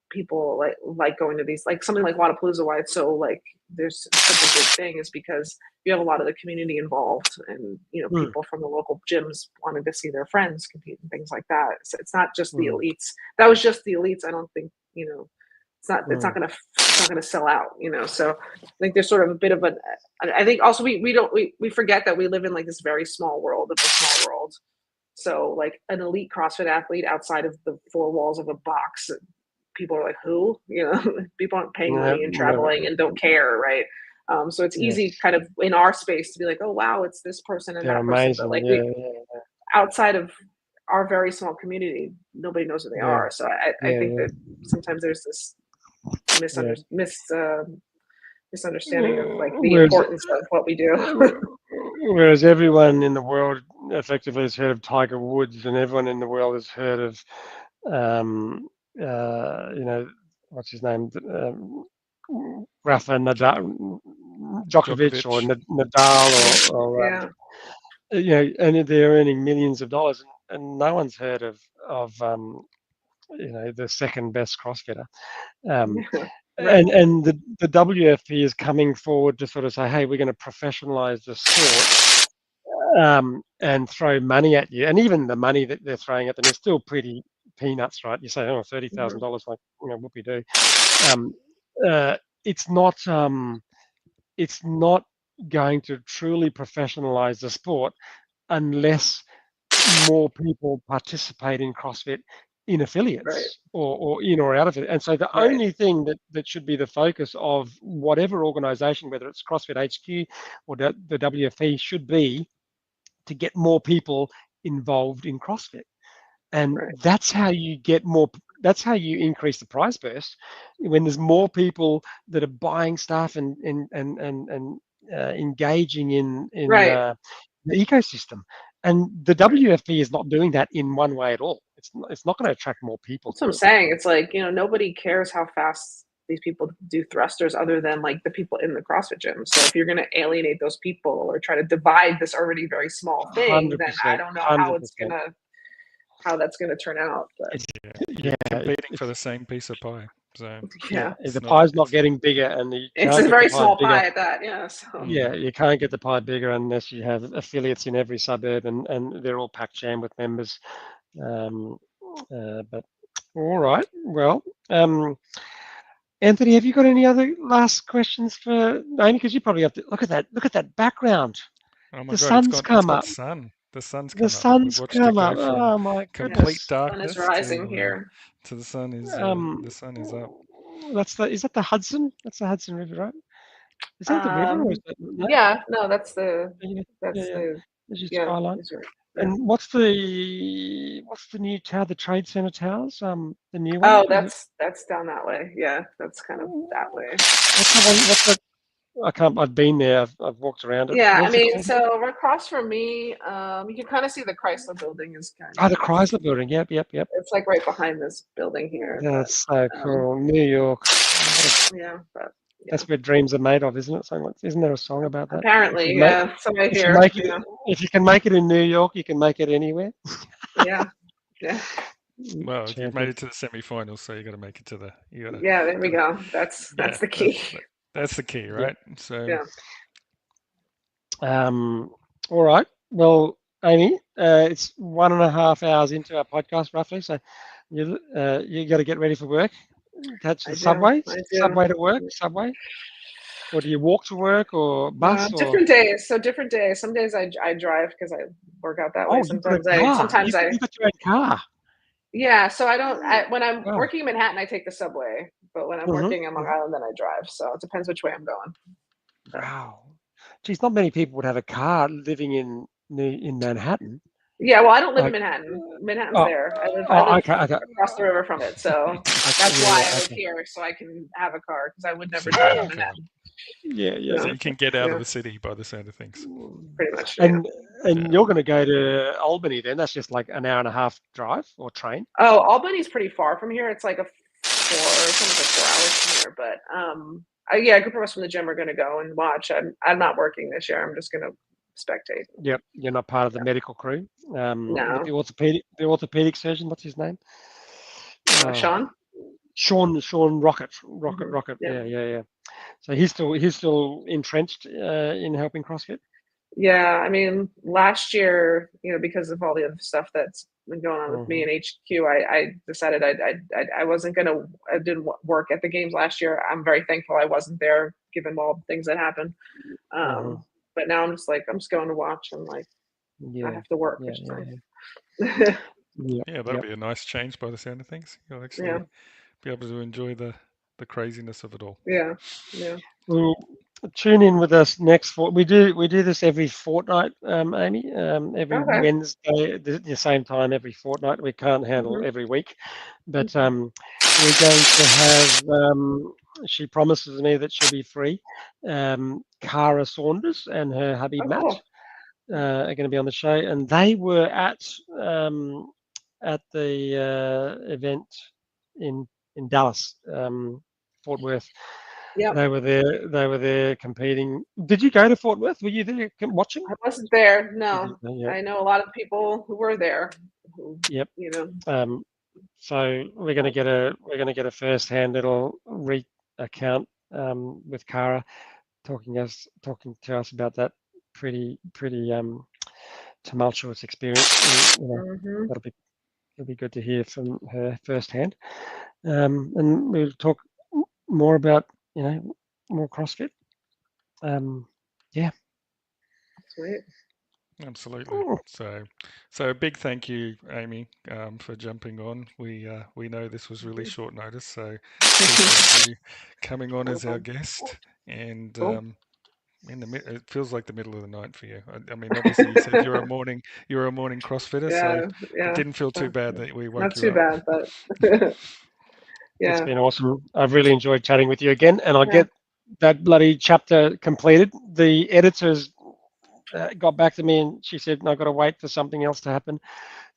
people like going to these, like something like Wadapalooza, why it's so like there's such a big thing is because you have a lot of the community involved, and Mm. people from the local gyms wanting to see their friends compete and things like that. So it's not just the Mm. elites. That was just the elites. I don't think it's not Mm. gonna sell out. So I think there's sort of a bit of an. I think also we forget that we live in like this very small world of a small world. So like an elite CrossFit athlete outside of the four walls of a box, people are like, who? People aren't paying Yeah. money and traveling and don't care, right? So it's easy Yes. kind of in our space to be like, oh wow, it's this person and They're that person, but amazing. like Yeah. Yeah. outside of our very small community, nobody knows who they Yeah. are. So I Yeah. think Yeah. that sometimes there's this Yeah. misunderstanding of like the Whereas, importance of what we do. whereas everyone in the world effectively has heard of Tiger Woods, and everyone in the world has heard of, what's his name, Rafa Nadal, Djokovic, or Djokovic. Nadal, or Yeah, and they're earning millions of dollars, and no one's heard of the second best CrossFitter. Um, right, and the WFP is coming forward to sort of say, hey, we're going to professionalize the sport, and throw money at you. And even the money that they're throwing at them is still pretty peanuts, right? You say, oh, hmm $30,000, like, whoopie do. Um, uh, it's not. It's not going to truly professionalize the sport unless more people participate in CrossFit in right, affiliates, or in or out of it. And so the right, only thing that should be the focus of whatever organization, whether it's CrossFit HQ or the WFE, should be to get more people involved in CrossFit. And right, that's how you increase the prize burst, when there's more people that are buying stuff and engaging in right. the ecosystem. And the Right. WFP is not doing that in one way at all. It's not going to attract more people That's what to I'm it. saying. It's like, nobody cares how fast these people do thrusters other than like the people in the CrossFit gym. So if you're going to alienate those people or try to divide this already very small thing, then I 100%, don't know 100%. how that's going to turn out. But It's Yeah. You're yeah, competing for it's the same piece of pie. So yeah. yeah, it's The not. pie's not It's getting bigger, and you it's can't a get the very pie small bigger. pie at that. Yeah. So Yeah, you can't get the pie bigger unless you have affiliates in every suburb, and they're all packed jam with members. Um, but all right, well, Anthony, have you got any other last questions for Amy? Because you probably have to look at that. Look at that background. oh my The God! It's sun's got it's come got up. sun. The sun's The come up. We've sun's watched it come go up. from Oh my yeah, complete goodness. sun is darkness rising here. to Um, the sun is up. is that the Hudson? That's the Hudson River, right? Is that the river, or is Um, that no? yeah, no, that's the Yeah, yeah, that's yeah. the There's your yeah, skyline. these are, yeah. And what's the new tower? The Trade Center towers? The new one? Oh, Is it? that's down that way. Yeah, that's kind of that way. What's that one? What's that? I can't. I've been there. I've walked around it. Yeah, I What's it mean, called? so right across from me, you can kind of see the Chrysler building is kind Oh, the of Chrysler Building. Yep, yep, yep. it's like right behind this building here, but That's so cool. New York. yeah, but yeah. That's where dreams are made of, isn't it? Isn't there a song about that? Apparently, yeah, somewhere If you here, make it, yeah, if you can make it in New York, you can make it anywhere. yeah, yeah, Well, you've made Champion. it to the semifinals, so you got to make it to the. You got to. yeah. There we Got to. go. That's Yeah, the key. that's the key, Yeah. right? So Yeah, All right. Well, Amy, it's 1.5 hours into our podcast, roughly. So you got to get ready for work. Catch the I do. subway, I do. subway to work, subway, or do you walk to work or bus or? Different days. So different days. Some days I drive because I work out that way. Oh, you've got a Sometimes I car. sometimes You I got your own car. yeah. So I don't. When I'm Wow. working in Manhattan, I take the subway. But when I'm working on Long Island, then I drive. So it depends which way I'm going. But Wow. Geez, not many people would have a car living in Manhattan. Yeah, well, I don't live in Okay. Manhattan. Manhattan's Oh, there. I oh, live okay, okay, across the river from it, so that's yeah, why yeah, I live okay, here, so I can have a car because I would So never you can drive have in a car. Manhattan. yeah, yeah, So No, you can get out of yeah, the city by the sound of things. pretty much. Yeah. and Yeah. you're going to go to Albany then? That's just like an hour and a half drive or train. Oh, Albany's pretty far from here. It's like it's almost like 4 hours from here. But yeah, a group of us from the gym are going to go and watch. I'm not working this year. I'm just going to spectate. Yep, you're not part of the medical crew. With No, the orthopedic surgeon, what's his name? Oh, Sean. Sean Rocket, Rocket. Yeah. Yeah, yeah, yeah. So he's still entrenched in helping CrossFit. Yeah, I mean, last year, because of all the other stuff that's been going on with me Hmm. and HQ, I decided I wasn't gonna. I didn't work at the games last year. I'm very thankful I wasn't there, given all the things that happened. Hmm. But now I'm just like I'm just going to watch and like I Yeah, have to work, yeah, which is yeah, nice. yeah, Yeah, that'll yep. be a nice change by the sound of things. You'll Yeah, actually be able to enjoy the craziness of it all. yeah, yeah. Well, tune in with us next. We do this every fortnight, Amy. Every Okay. Wednesday, the same time every fortnight. We can't handle Hmm. every week, but we're going to have. She promises me that she'll be free. Cara Saunders and her hubby Oh, Matt cool. are going to be on the show, and they were at the event in Dallas, Fort Worth. Yep. They were there. They were there competing. Did you go to Fort Worth? Were you there watching? I wasn't there. You did, No, yeah. I know a lot of people who were there. Who, Yep. you know. Um, so we're going to get a first-hand little account with Cara talking to us about that pretty tumultuous experience. And, Hmm. that'll be it'll be good to hear from her firsthand. And we'll talk more about more CrossFit. Yeah. Sweet. Absolutely. So a big thank you, Amy, for jumping on. We know this was really Mhm. short notice, so appreciate you coming on No as our problem. guest. And Cool. it feels like the middle of the night for you. I mean, obviously you said you're a morning CrossFitter, so Yeah, it yeah. didn't feel too Uh, bad that we woke Not you too up. bad, but It's yeah, been awesome. I've really enjoyed chatting with you again, and I'll yeah. get that bloody chapter completed. The editors got back to me, and she said, "I've got to wait for something else to happen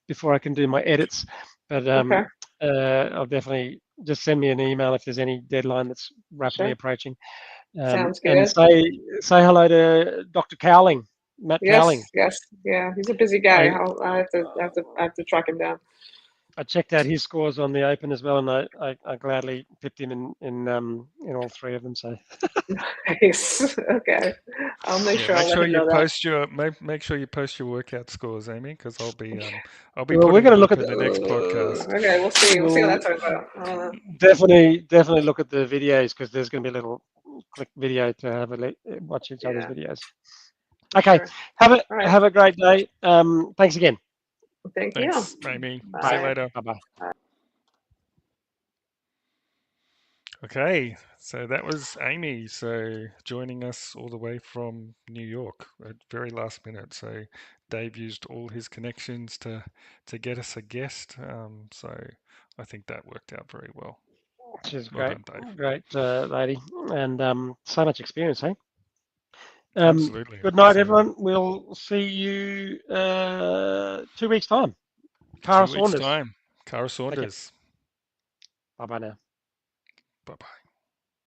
before I can do my edits." But Okay, I'll definitely just send me an email if there's any deadline that's rapidly sure. approaching. Sounds And good. say hello to Dr. Cowling, Matt Cowling. Yes, yes, yeah. He's a busy guy. I I have to track him down. I checked out his scores on the Open as well, and I gladly pipped him in all three of them. So Nice. Okay, I'll make Yeah, sure I'll let him know that. make sure you post your workout scores, Amy, because I'll be well, we're putting going to them look up at in the next podcast. Okay, we'll see. We'll see what we'll that talks about. I don't know. definitely look at the videos because there's going to be a little click video to have watch each other's Yeah, videos. for Okay, sure. have a All right. have a great day. Thanks again. Thank you. Thanks, Amy. See you Bye. Bye. later. Bye. Bye. Okay, so that was Amy. So joining us all the way from New York at very last minute. So Dave used all his connections to get us a guest. So I think that worked out very well. She's Well great, done, Dave. great lady, and so much experience, hey? Absolutely. Good night, So everyone. We'll see you 2 weeks' time. Cara 2 weeks Saunders. time, Cara Take care. Saunders. Bye bye now. Bye bye.